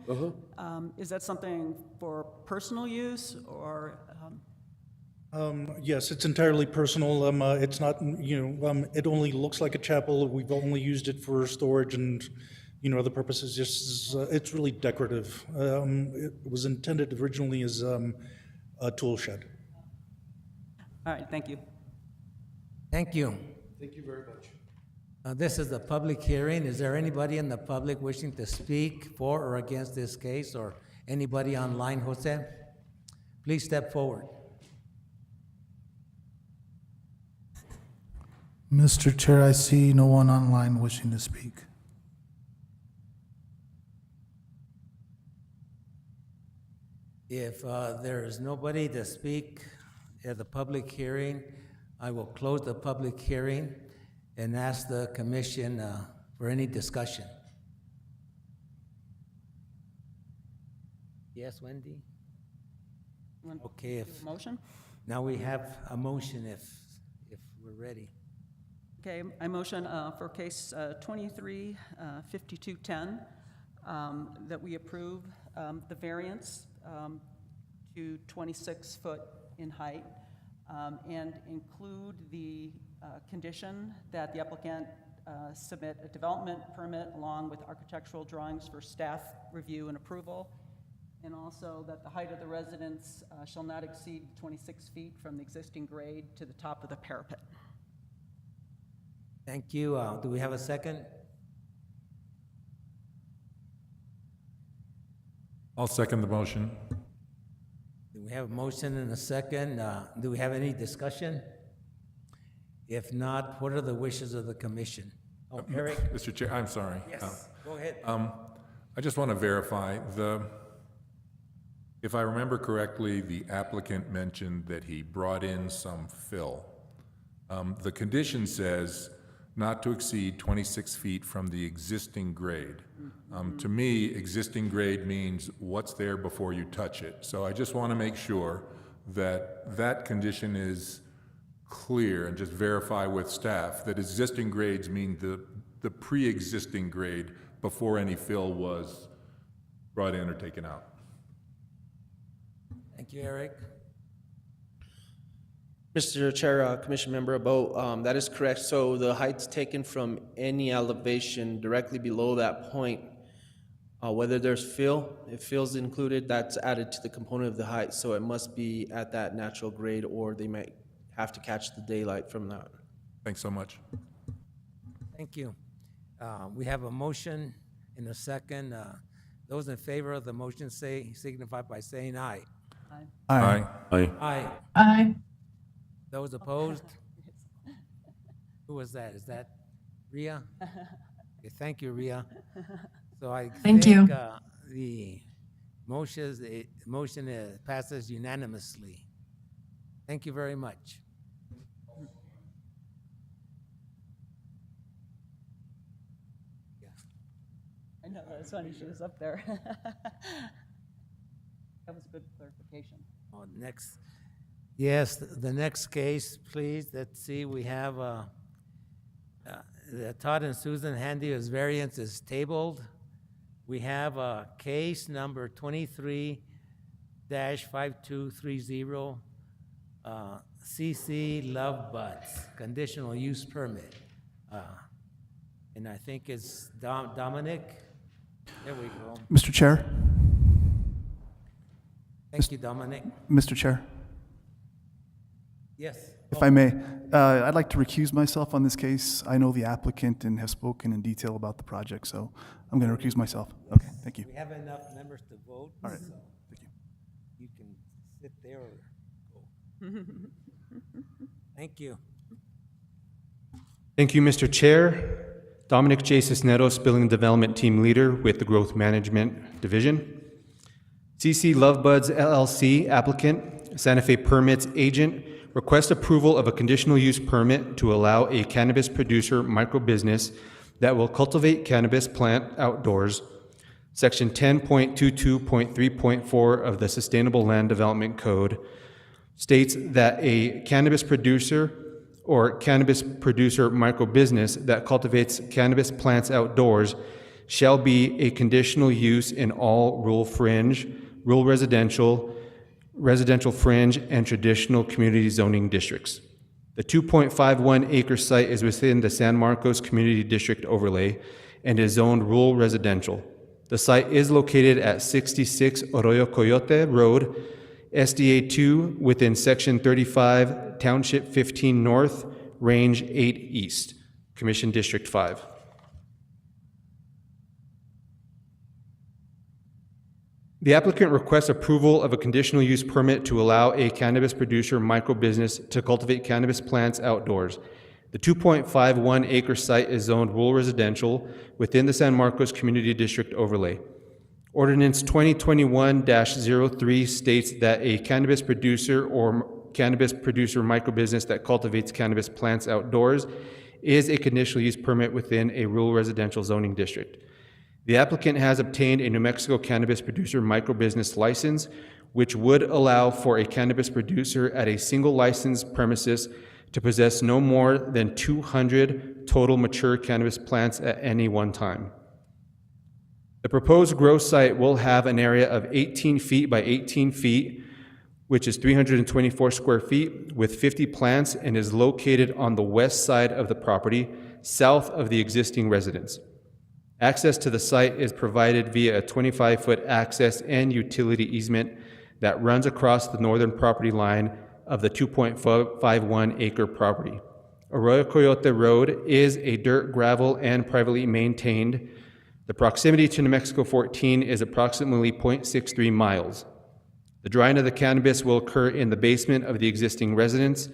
Is that something for personal use or? Yes, it's entirely personal. It's not, it only looks like a chapel. We've only used it for storage and, other purposes. Just, it's really decorative. It was intended originally as a tool shed. All right, thank you. Thank you. Thank you very much. This is a public hearing. Is there anybody in the public wishing to speak for or against this case, or anybody online, Jose? Please step forward. Mr. Chair, I see no one online wishing to speak. If there is nobody to speak at the public hearing, I will close the public hearing and ask the commission for any discussion. Yes, Wendy? Okay, if, Motion? now we have a motion if we're ready. Okay, I motion for case 23-5210 that we approve the variance to 26 foot in height and include the condition that the applicant submit a development permit along with architectural drawings for staff review and approval, and also that the height of the residence shall not exceed 26 feet from the existing grade to the top of the parapet. Thank you. Do we have a second? I'll second the motion. Do we have a motion and a second? Do we have any discussion? If not, what are the wishes of the commission? Oh, Eric? Mr. Chair, I'm sorry. Yes, go ahead. I just want to verify, if I remember correctly, the applicant mentioned that he brought in some fill. The condition says not to exceed 26 feet from the existing grade. To me, existing grade means what's there before you touch it. So I just want to make sure that that condition is clear and just verify with staff that existing grades mean the pre-existing grade before any fill was brought in or taken out. Thank you, Eric. Mr. Chair, Commission Member Abo, that is correct. So the height's taken from any elevation directly below that point. Whether there's fill, if fill's included, that's added to the component of the height. So it must be at that natural grade, or they might have to catch the daylight from that. Thanks so much. Thank you. We have a motion and a second. Those in favor of the motion signify by saying aye. Aye. Aye. Aye. Those opposed? Who was that? Is that Ria? Okay, thank you, Ria. So I Thank think you. the motion passes unanimously. Thank you very much. I know, that's funny, she was up there. That was a good clarification. Oh, next, yes, the next case, please. Let's see, we have the Todd and Susan Handy's variance is tabled. We have case number 23-5230, CC Love Butts, conditional use permit. And I think it's Dominic. There we go. Mr. Chair, Thank you, Dominic. Mr. Chair, Yes. if I may, I'd like to recuse myself on this case. I know the applicant and have spoken in detail about the project, so I'm going to recuse myself. Okay, thank you. We have enough members to vote. All right, so thank you. You can sit there or go. Thank you. Thank you, Mr. Chair. Dominic J. Cisneros, Building and Development Team Leader with the Growth Management Division. CC Lovebuds LLC, applicant, Santa Fe Permits agent, request approval of a conditional use permit to allow a cannabis producer microbusiness that will cultivate cannabis plant outdoors. Section 10.22.3.4 of the Sustainable Land Development Code states that a cannabis producer or cannabis producer microbusiness that cultivates cannabis plants outdoors shall be a conditional use in all rural fringe, rural residential, residential fringe, and traditional community zoning districts. The 2.51 acre site is within the San Marcos Community District overlay and is zoned rural residential. The site is located at 66 Arroyo Coyote Road, SDA 2, within Section 35, Township 15 North, Range 8 East, Commission District 5. The applicant requests approval of a conditional use permit to allow a cannabis producer microbusiness to cultivate cannabis plants outdoors. The 2.51 acre site is zoned rural residential within the San Marcos Community District overlay. Ordinance 2021-03 states that a cannabis producer or cannabis producer microbusiness that cultivates cannabis plants outdoors is a conditional use permit within a rural residential zoning district. The applicant has obtained a New Mexico cannabis producer microbusiness license, which would allow for a cannabis producer at a single licensed premises to possess no more than 200 total mature cannabis plants at any one time. The proposed grow site will have an area of 18 feet by 18 feet, which is 324 square feet, with 50 plants, and is located on the west side of the property, south of the existing residence. Access to the site is provided via a 25-foot access and utility easement that runs across the northern property line of the 2.51 acre property. Arroyo Coyote Road is a dirt, gravel, and privately maintained. The proximity to New Mexico 14 is approximately 0.63 miles. The drying of the cannabis will occur in the basement of the existing residence.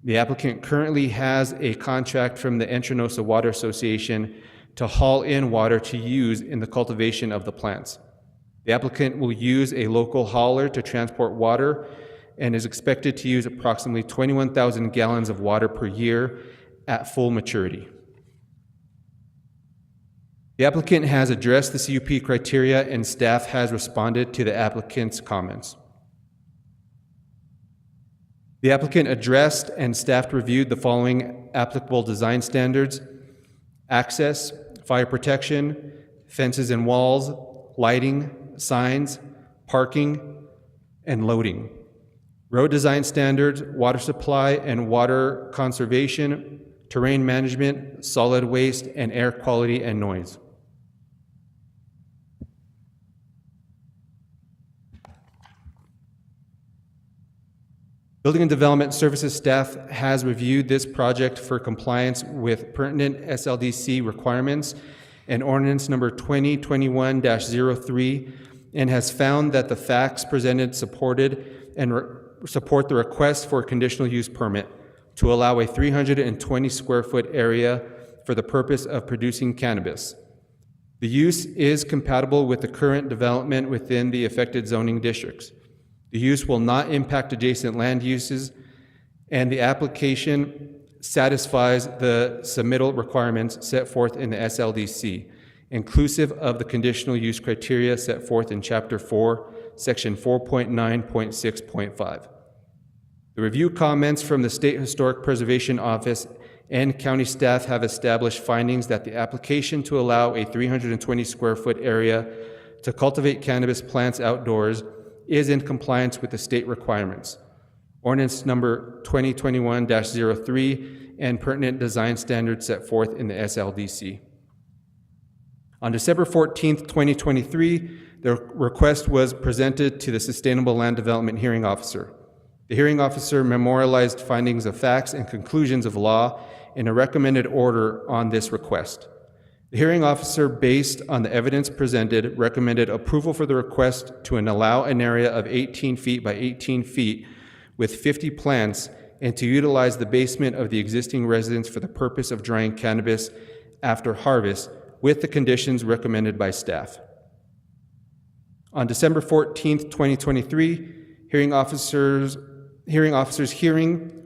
The applicant currently has a contract from the Entranosa Water Association to haul in water to use in the cultivation of the plants. The applicant will use a local hauler to transport water and is expected to use approximately 21,000 gallons of water per year at full maturity. The applicant has addressed the CUP criteria and staff has responded to the applicant's comments. The applicant addressed and staff reviewed the following applicable design standards: access, fire protection, fences and walls, lighting, signs, parking, and loading. Road design standards, water supply and water conservation, terrain management, solid waste, and air quality and noise. Building and Development Services staff has reviewed this project for compliance with pertinent SLDC requirements and ordinance number 2021-03 and has found that the facts presented supported and support the request for a conditional use permit to allow a 320 square foot area for the purpose of producing cannabis. The use is compatible with the current development within the affected zoning districts. The use will not impact adjacent land uses, and the application satisfies the submittal requirements set forth in the SLDC, inclusive of the conditional use criteria set forth in Chapter 4, Section 4.9.6.5. The review comments from the State Historic Preservation Office and county staff have established findings that the application to allow a 320 square foot area to cultivate cannabis plants outdoors is in compliance with the state requirements. Ordinance number 2021-03 and pertinent design standards set forth in the SLDC. On December 14th, 2023, the request was presented to the Sustainable Land Development Hearing Officer. The hearing officer memorialized findings of facts and conclusions of law in a recommended order on this request. The hearing officer, based on the evidence presented, recommended approval for the request to allow an area of 18 feet by 18 feet with 50 plants and to utilize the basement of the existing residence for the purpose of drying cannabis after harvest with the conditions recommended by staff. On December 14th, 2023, hearing officers hearing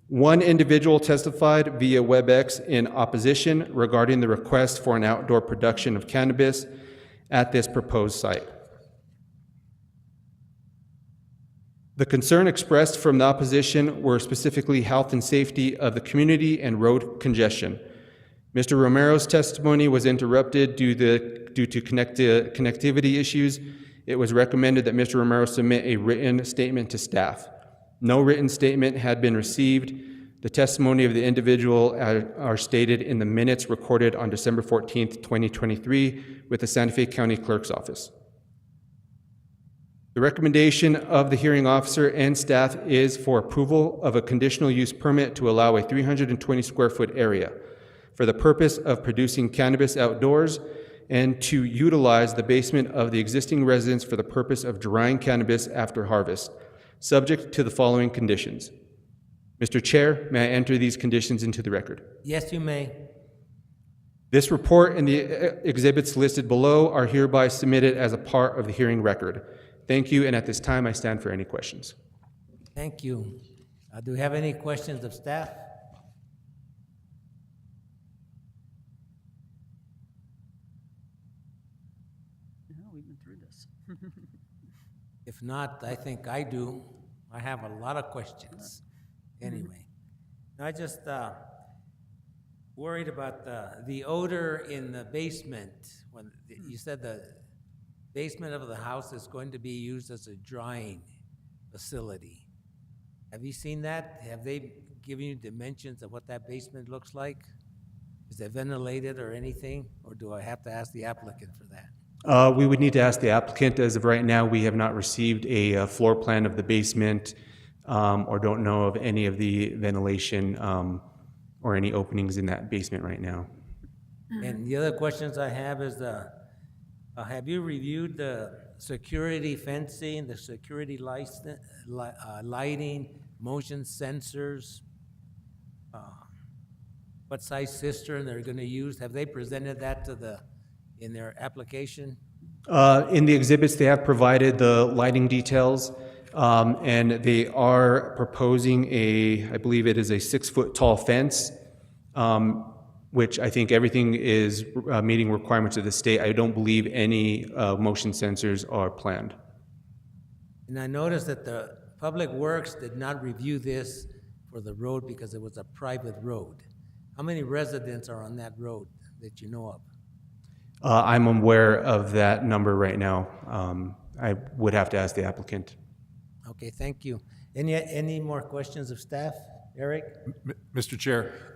one individual testified via WebEx in opposition regarding the request for an outdoor production of cannabis at this proposed site. The concern expressed from the opposition were specifically health and safety of the community and road congestion. Mr. Romero's testimony was interrupted due to connectivity issues. It was recommended that Mr. Romero submit a written statement to staff. No written statement had been received. The testimony of the individual are stated in the minutes recorded on December 14th, 2023 with the Santa Fe County Clerk's Office. The recommendation of the hearing officer and staff is for approval of a conditional use permit to allow a 320 square foot area for the purpose of producing cannabis outdoors and to utilize the basement of the existing residence for the purpose of drying cannabis after harvest, subject to the following conditions. Mr. Chair, may I enter these conditions into the record? Yes, you may. This report and the exhibits listed below are hereby submitted as a part of the hearing record. Thank you, and at this time, I stand for any questions. Thank you. Do we have any questions of staff? No, we've been through this. If not, I think I do. I have a lot of questions. Anyway, I just worried about the odor in the basement. When you said the basement of the house is going to be used as a drying facility. Have you seen that? Have they given you dimensions of what that basement looks like? Is it ventilated or anything? Or do I have to ask the applicant for that? We would need to ask the applicant. As of right now, we have not received a floor plan of the basement or don't know of any of the ventilation or any openings in that basement right now. And the other questions I have is, have you reviewed the security fencing, the security lighting, motion sensors? What size cistern they're going to use? Have they presented that to in their application? In the exhibits, they have provided the lighting details, and they are proposing I believe it is a 6-foot tall fence, which I think everything is meeting requirements of the state. I don't believe any motion sensors are planned. And I noticed that the Public Works did not review this for the road because it was a private road. How many residents are on that road that you know of? I'm aware of that number right now. I would have to ask the applicant. Okay, thank you. Any more questions of staff? Eric? Mr. Chair,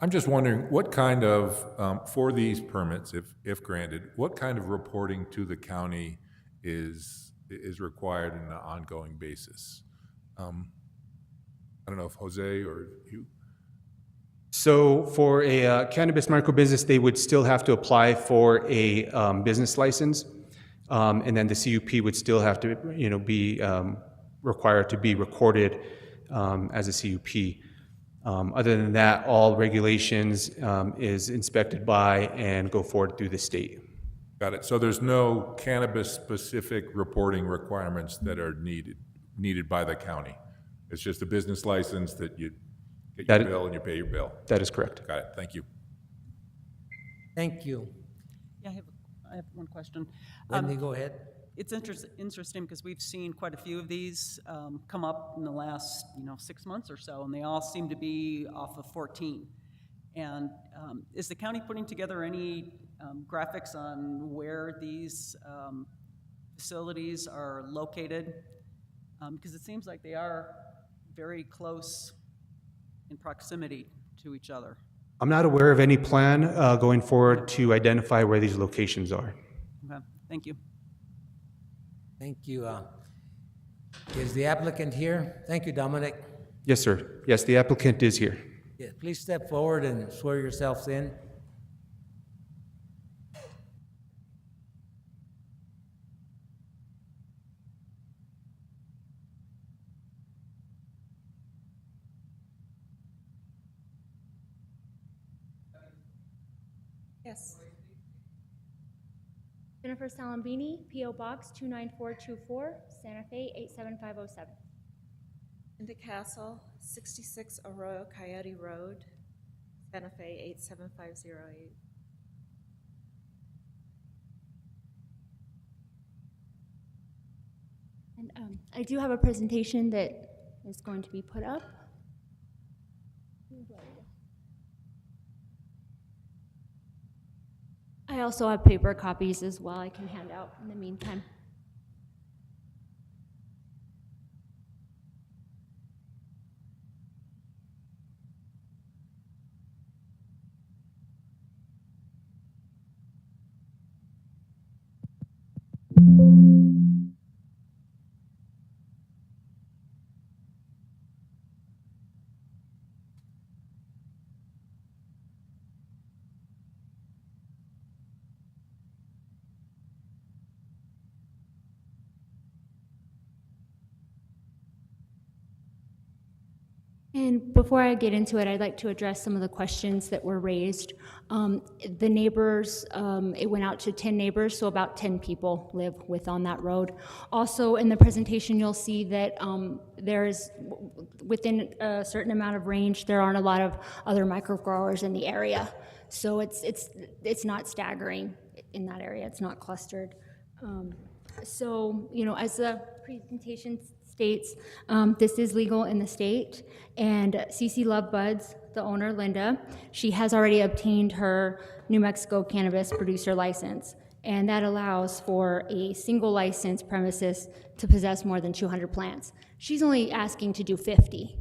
I'm just wondering what kind of, for these permits, if granted, what kind of reporting to the county is required on an ongoing basis? I don't know if Jose or you. So for a cannabis microbusiness, they would still have to apply for a business license, and then the CUP would still have to, be required to be recorded as a CUP. Other than that, all regulations is inspected by and go forward through the state. Got it. So there's no cannabis-specific reporting requirements that are needed by the county. It's just a business license that you get your bill and you pay your bill. That is correct. Got it. Thank you. Thank you. Yeah, I have one question. Wendy, go ahead. It's interesting because we've seen quite a few of these come up in the last 6 months or so, and they all seem to be off of 14. And is the county putting together any graphics on where these facilities are located? Because it seems like they are very close in proximity to each other. I'm not aware of any plan going forward to identify where these locations are. Okay, thank you. Thank you. Is the applicant here? Thank you, Dominic. Yes, sir. Yes, the applicant is here. Yeah, please step forward and swear yourselves in. Yes. Jennifer Salambini, P.O. Box 29424, Santa Fe 87507. Linda Castle, 66 Arroyo Coyote Road, Santa Fe 87508. And I do have a presentation that is going to be put up. I also have paper copies as well I can hand out in the meantime. And before I get into it, I'd like to address some of the questions that were raised. The neighbors, it went out to 10 neighbors, so about 10 people live on that road. Also, in the presentation, you'll see that there is, within a certain amount of range, there aren't a lot of other microgrowers in the area. So it's not staggering in that area. It's not clustered. So, you know, as the presentation states, this is legal in the state, and CC Love Buds, the owner, Linda, she has already obtained her New Mexico cannabis producer license, and that allows for a single license premises to possess more than 200 plants. She's only asking to do 50,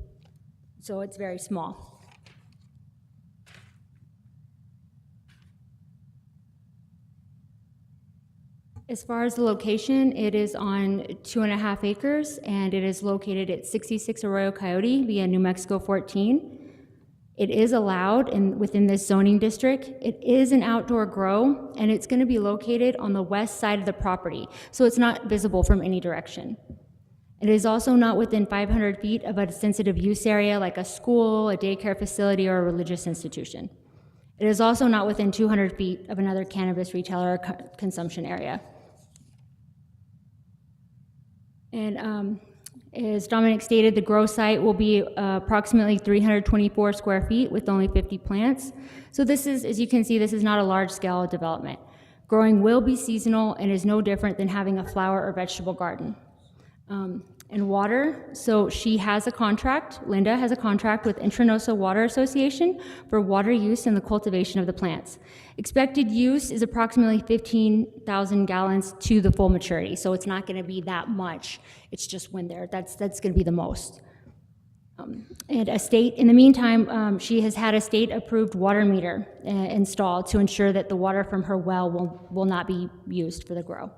so it's very small. As far as the location, it is on 2.5 acres, and it is located at 66 Arroyo Coyote via New Mexico 14. It is allowed within this zoning district. It is an outdoor grow, and it's going to be located on the west side of the property, so it's not visible from any direction. It is also not within 500 feet of a sensitive use area like a school, a daycare facility, or a religious institution. It is also not within 200 feet of another cannabis retailer or consumption area. And as Dominic stated, the grow site will be approximately 324 square feet with only 50 plants. So this is, as you can see, this is not a large-scale development. Growing will be seasonal and is no different than having a flower or vegetable garden. And water, so she has a contract, Linda has a contract with Intranosa Water Association for water use and the cultivation of the plants. Expected use is approximately 15,000 gallons to the full maturity, so it's not gonna be that much. It's just when that's gonna be the most. And a state, in the meantime, she has had a state-approved water meter installed to ensure that the water from her well will not be used for the grow.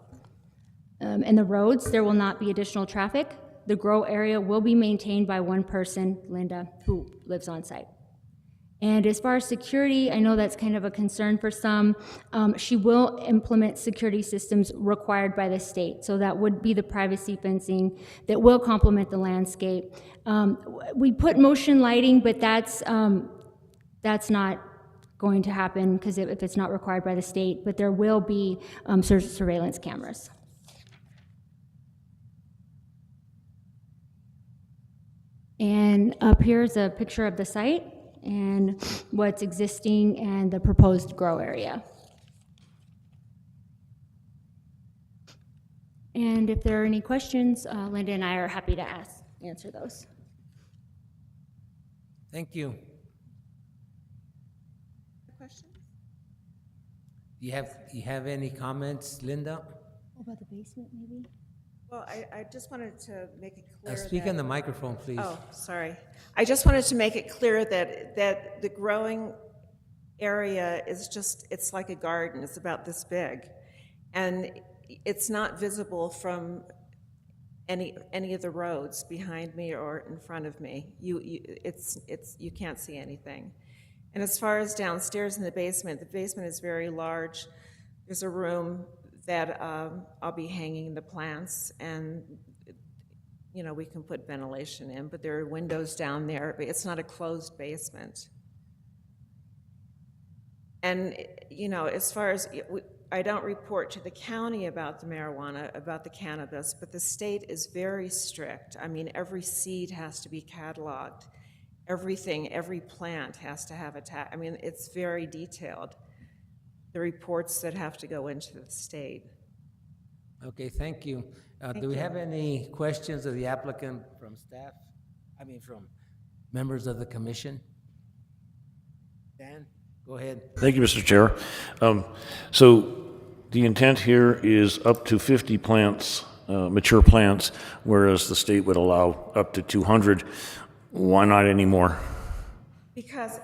And the roads, there will not be additional traffic. The grow area will be maintained by one person, Linda, who lives on site. And as far as security, I know that's kind of a concern for some. She will implement security systems required by the state. So that would be the privacy fencing that will complement the landscape. We put motion lighting, but that's not going to happen because if it's not required by the state, but there will be surveillance cameras. And up here is a picture of the site and what's existing and the proposed grow area. And if there are any questions, Linda and I are happy to answer those. Thank you. Questions? Do you have any comments, Linda? About the basement, maybe? Well, I just wanted to make it clear Speak in the microphone, please. Oh, sorry. I just wanted to make it clear that the growing area is just, it's like a garden. It's about this big. And it's not visible from any of the roads behind me or in front of me. You can't see anything. And as far as downstairs in the basement is very large. There's a room that I'll be hanging the plants, and you know, we can put ventilation in, but there are windows down there, but it's not a closed basement. And, you know, as far as, I don't report to the county about the marijuana, about the cannabis, but the state is very strict. I mean, every seed has to be cataloged. Everything, every plant has to have a tag. I mean, it's very detailed, the reports that have to go into the state. Okay, thank you. Do we have any questions of the applicant from staff? I mean, from members of the commission? Dan, go ahead. Thank you, Mr. Chair. So the intent here is up to 50 plants, mature plants, whereas the state would allow up to 200. Why not any more? Because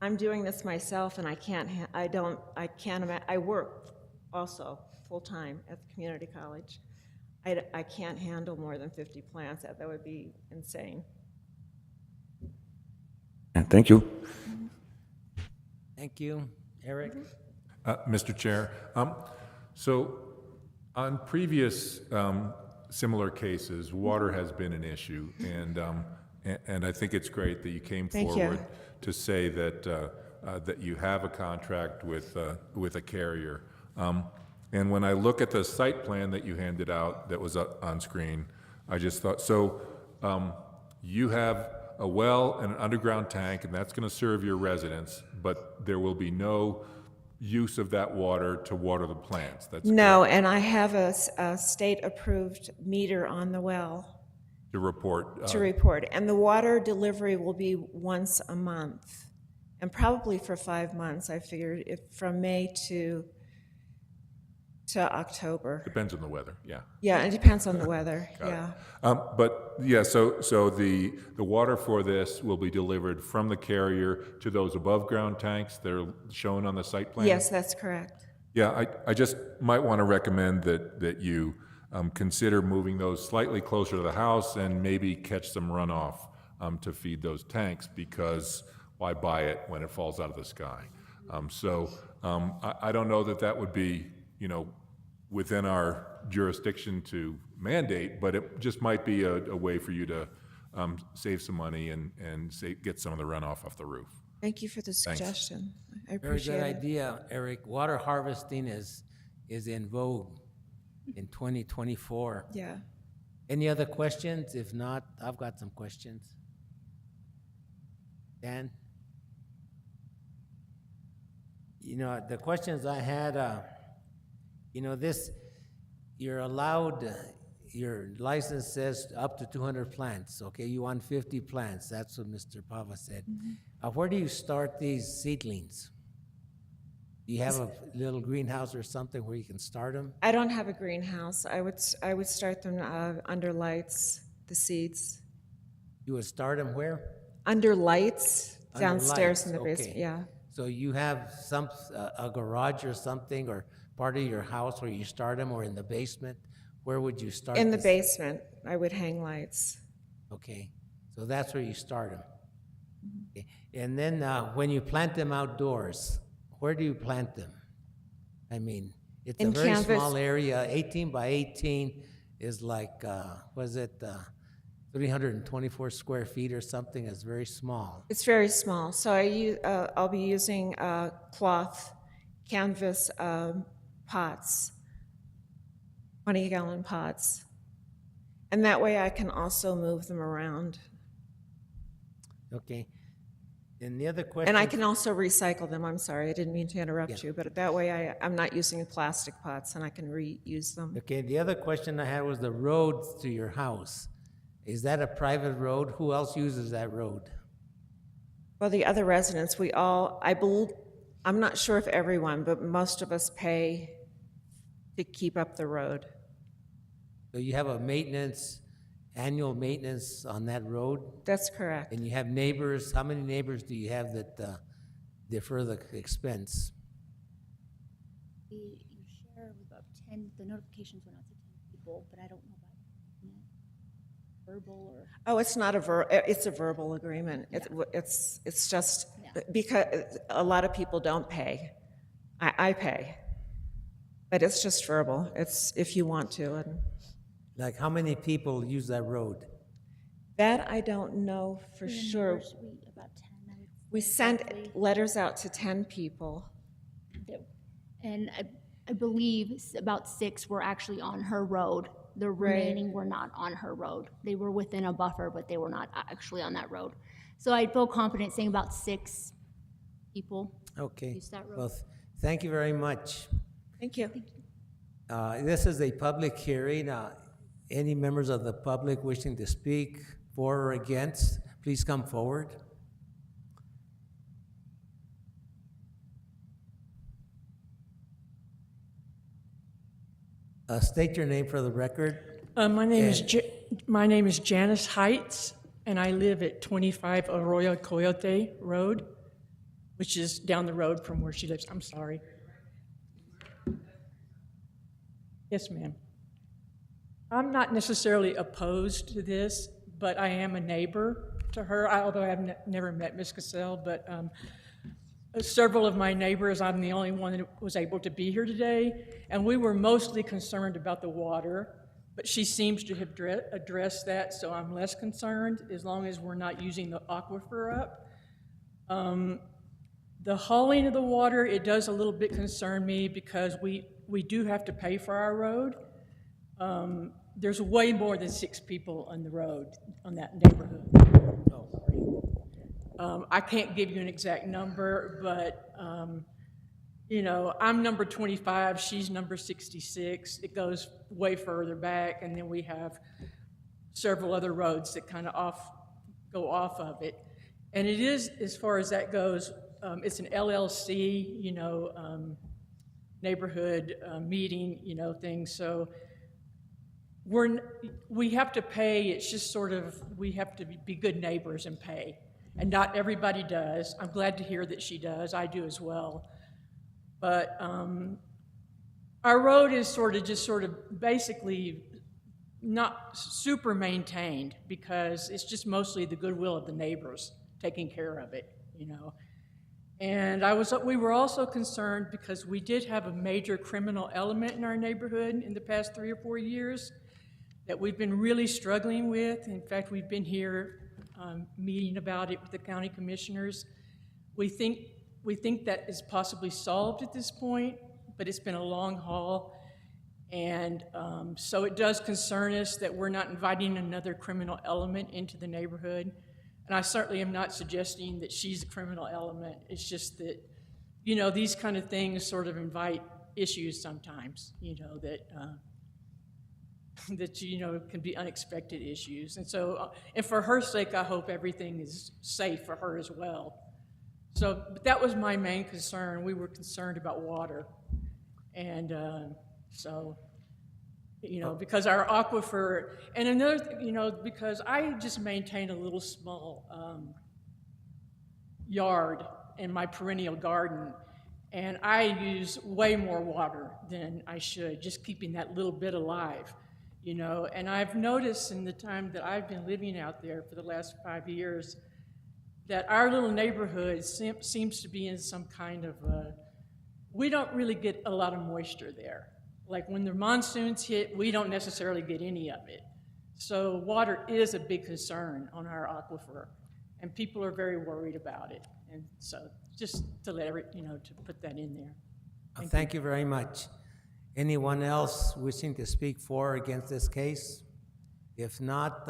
I'm doing this myself, and I work also full-time at the community college. I can't handle more than 50 plants. That would be insane. Thank you. Thank you. Eric? Mr. Chair, so on previous similar cases, water has been an issue, and I think it's great that you came Thank forward you. to say that that you have a contract with a carrier. And when I look at the site plan that you handed out that was up on screen, I just thought, so you have a well and an underground tank, and that's going to serve your residents, but there will be no use of that water to water the plants. That's No, and I have a state-approved meter on the well to report. to report. And the water delivery will be once a month, and probably for 5 months. I figured from May to October. Depends on the weather, yeah. Yeah, it depends on the weather, yeah. But yeah, so the water for this will be delivered from the carrier to those above ground tanks that are shown on the site plan? Yes, that's correct. Yeah, I just might want to recommend that you consider moving those slightly closer to the house and maybe catch some runoff to feed those tanks, because why buy it when it falls out of the sky? I don't know that would be, within our jurisdiction to mandate, but it just might be a way for you to save some money and get some of the runoff off the roof. Thank you for the Thanks. suggestion. I Very appreciate good it. idea, Eric. Water harvesting is in vogue in 2024. Yeah. Any other questions? If not, I've got some questions. Dan? The questions I had, you're allowed, your license says up to 200 plants, okay? You want 50 plants, that's what Mr. Pava said. Where do you start these seedlings? Do you have a little greenhouse or something where you can start them? I don't have a greenhouse. I would start them under lights, the seeds. You would start them where? Under lights, Under downstairs lights, in the basement, okay. yeah. So you have a garage or something, or part of your house where you start them, or in the basement? Where would you start? In the this? basement, I would hang lights. Okay, so that's where you start them. Okay. And then when you plant them outdoors, where do you plant them? I mean, it's In a very canvas. small area. 18 by 18 is like, 324 square feet or something. It's very small. It's very small, so I'll be using cloth, canvas pots, 20-gallon pots. And that way I can also move them around. Okay. And the other question. And I can also recycle them. I'm sorry, I didn't mean to interrupt you, but that way I'm not using plastic pots and I can reuse them. Okay, the other question I had was the road to your house. Is that a private road? Who else uses that road? Well, the other residents, I'm not sure if everyone, but most of us pay to keep up the road. So you have a annual maintenance on that road? That's correct. And you have neighbors, how many neighbors do you have that defer the expense? You share with about 10, the notifications went out to 10 people, but I don't know about verbal or. Oh, it's not it's a verbal agreement. It's just because a lot of people don't pay. I pay, but it's just verbal. It's if you want to. And Like how many people use that road? that I don't know for sure. About 10, We sent letters out to 10 people. And I believe about 6 were actually on her road. The remaining were not on her road. They were within a buffer, but they were not actually on that road. So I feel confident saying about 6 people Okay. use that road. Well, thank you very much. Thank you. This is a public hearing. Any members of the public wishing to speak for or against, please come forward. State your name for the record. My name is Janice Heights, and I live at 25 Arroyo Coyote Road, which is down the road from where she lives. I'm sorry. Yes, ma'am. I'm not necessarily opposed to this, but I am a neighbor to her, although I have never met Ms. Cassell, but several of my neighbors, I'm the only one that was able to be here today, and we were mostly concerned about the water, but she seems to have addressed that, so I'm less concerned as long as we're not using the aquifer up. The hauling of the water, it does a little bit concern me because we do have to pay for our road. There's way more than 6 people on the road, on that neighborhood. I can't give you an exact number, but, you know, I'm number 25, she's number 66. It goes way further back, and then we have several other roads that kind of go off of it. And it is, as far as that goes, it's an LLC, you know, neighborhood meeting, you know, thing. So we have to pay. It's just sort of, we have to be good neighbors and pay. And not everybody does. I'm glad to hear that she does. I do as well. But our road is sort of basically not super maintained because it's just mostly the goodwill of the neighbors taking care of it, you know. And we were also concerned because we did have a major criminal element in our neighborhood in the past 3 or 4 years that we've been really struggling with. In fact, we've been here meeting about it with the county commissioners. We think that is possibly solved at this point, but it's been a long haul. And so it does concern us that we're not inviting another criminal element into the neighborhood. And I certainly am not suggesting that she's a criminal element. It's just that, you know, these kind of things sort of invite issues sometimes, you know, that you know, can be unexpected issues. And so, and for her sake, I hope everything is safe for her as well. So, but that was my main concern. We were concerned about water. And so, you know, because our aquifer, and another, you know, because I just maintain a little small yard in my perennial garden, and I use way more water than I should, just keeping that little bit alive, you know. And I've noticed in the time that I've been living out there for the last 5 years that our little neighborhood seems to be in some kind of we don't really get a lot of moisture there. Like when the monsoons hit, we don't necessarily get any of it. So water is a big concern on our aquifer, and people are very worried about it. And so just to to put that in there. Thank you very much. Anyone else wishing to speak for or against this case? If not,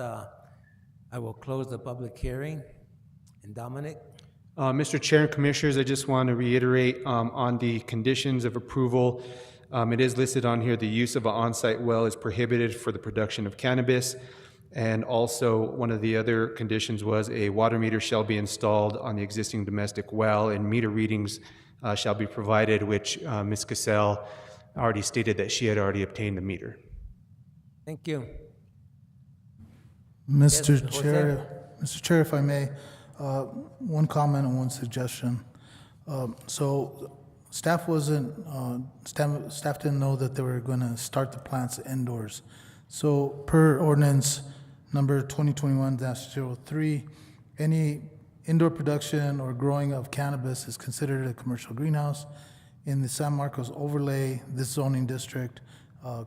I will close the public hearing. And Dominic? Mr. Chair and Commissioners, I just want to reiterate on the conditions of approval. It is listed on here, the use of an on-site well is prohibited for the production of cannabis. And also, one of the other conditions was a water meter shall be installed on the existing domestic well, and meter readings shall be provided, which Ms. Cassell already stated that she had already obtained the meter. Thank you. Mr. Yes, Chair, if I may, one comment and one suggestion. So staff didn't know that they were going to start the plants indoors. So per ordinance number 2021-03, any indoor production or growing of cannabis is considered a commercial greenhouse. In the San Marcos overlay, this zoning district,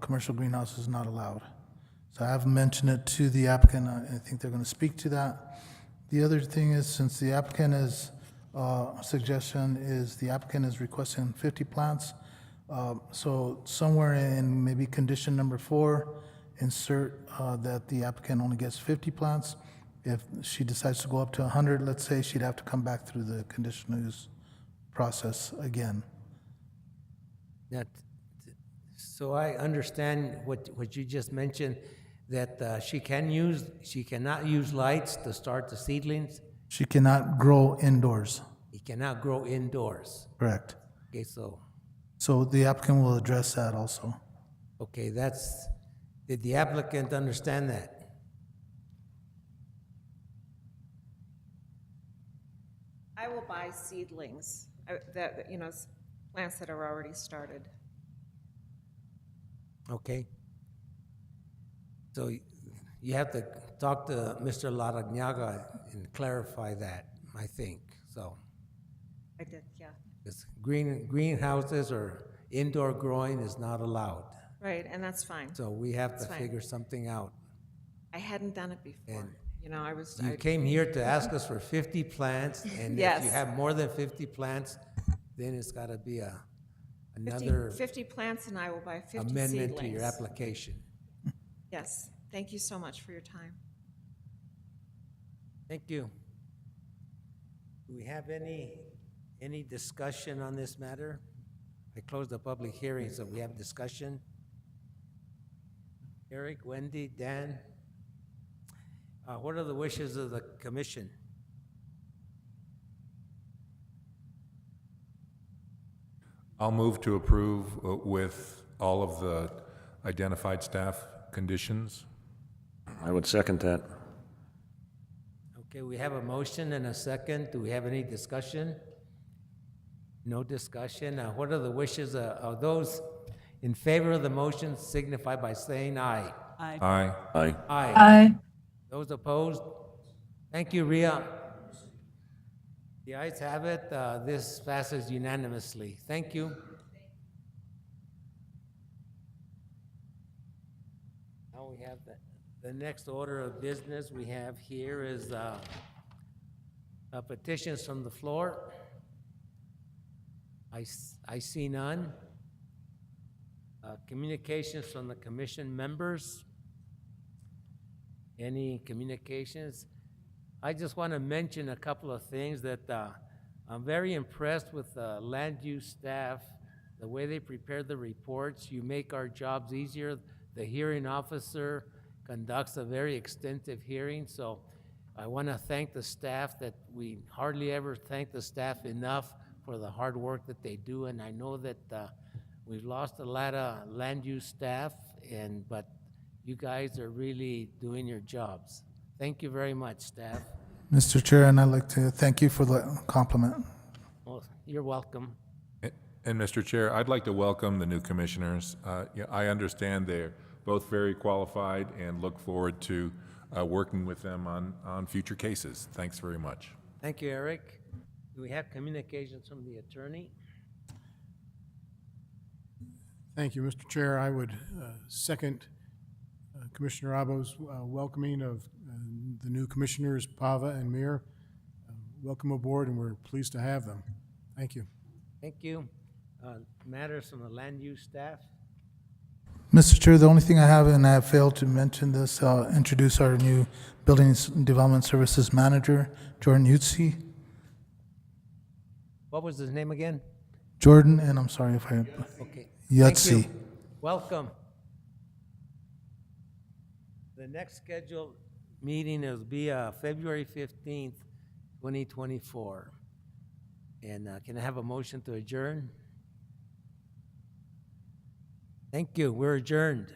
commercial greenhouse is not allowed. So I have mentioned it to the applicant. I think they're going to speak to that. The other thing is, since the applicant is suggestion is the applicant is requesting 50 plants. So somewhere in maybe condition number 4, insert that the applicant only gets 50 plants. If she decides to go up to 100, let's say, she'd have to come back through the conditional use process again. Now, so I understand what you just mentioned, that she cannot use lights to start the seedlings. She cannot grow indoors, He cannot grow indoors. correct? Okay, so, So the applicant will address that also. okay, did the applicant understand that? I will buy seedlings, plants that are already started. Okay. So you have to talk to Mr. Laragnaga and clarify that, I think, so. I did, yeah. Because greenhouses or indoor growing is not allowed. Right, and that's fine. So we have to That's fine. figure something out. I hadn't done it before. And I You came here to ask us for 50 plants, and if Yes. you have more than 50 plants, then it's got to be 50 another 50 plants and I will buy 50 seedlings. amendment to your application. Yes, thank you so much for your time. Thank you. Do we have any discussion on this matter? I closed the public hearing, so we have discussion. Eric, Wendy, Dan? What are the wishes of the commission? I'll move to approve with all of the identified staff conditions. I would second that. Okay, we have a motion and a second. Do we have any discussion? No discussion. What are the wishes of those in favor of the motion signify by saying aye. Aye. Aye. Aye. Aye. Those opposed? Thank you, Ria. The ayes have it. This passes unanimously. Thank you. Now we have the next order of business we have here is petitions from the floor. I see none. Communications from the commission members. Any communications? I just want to mention a couple of things that I'm very impressed with land use staff, the way they prepare the reports. You make our jobs easier. The hearing officer conducts a very extensive hearing, so I want to thank the staff that we hardly ever thank the staff enough for the hard work that they do, and I know that we've lost a lot of land use staff, but you guys are really doing your jobs. Thank you very much, staff. Mr. Chair, and I'd like to thank you for the compliment. Well, you're welcome. And Mr. Chair, I'd like to welcome the new commissioners. I understand they're both very qualified and look forward to working with them on future cases. Thanks very much. Thank you, Eric. Do we have communications from the attorney? Thank you, Mr. Chair. I would second Commissioner Abo's welcoming of the new commissioners, Pava and Mir. Welcome aboard, and we're pleased to have them. Thank you. Thank you. Matters from the land use staff? Mr. Chair, the only thing I have, and I have failed to mention this, introduce our new Buildings and Development Services Manager, Jordan Yutzi. What was his name again? Jordan, and I'm sorry if I, Okay. Yutzi. Thank you. Welcome. The next scheduled meeting will be February 15th, 2024. And can I have a motion to adjourn? Thank you. We're adjourned.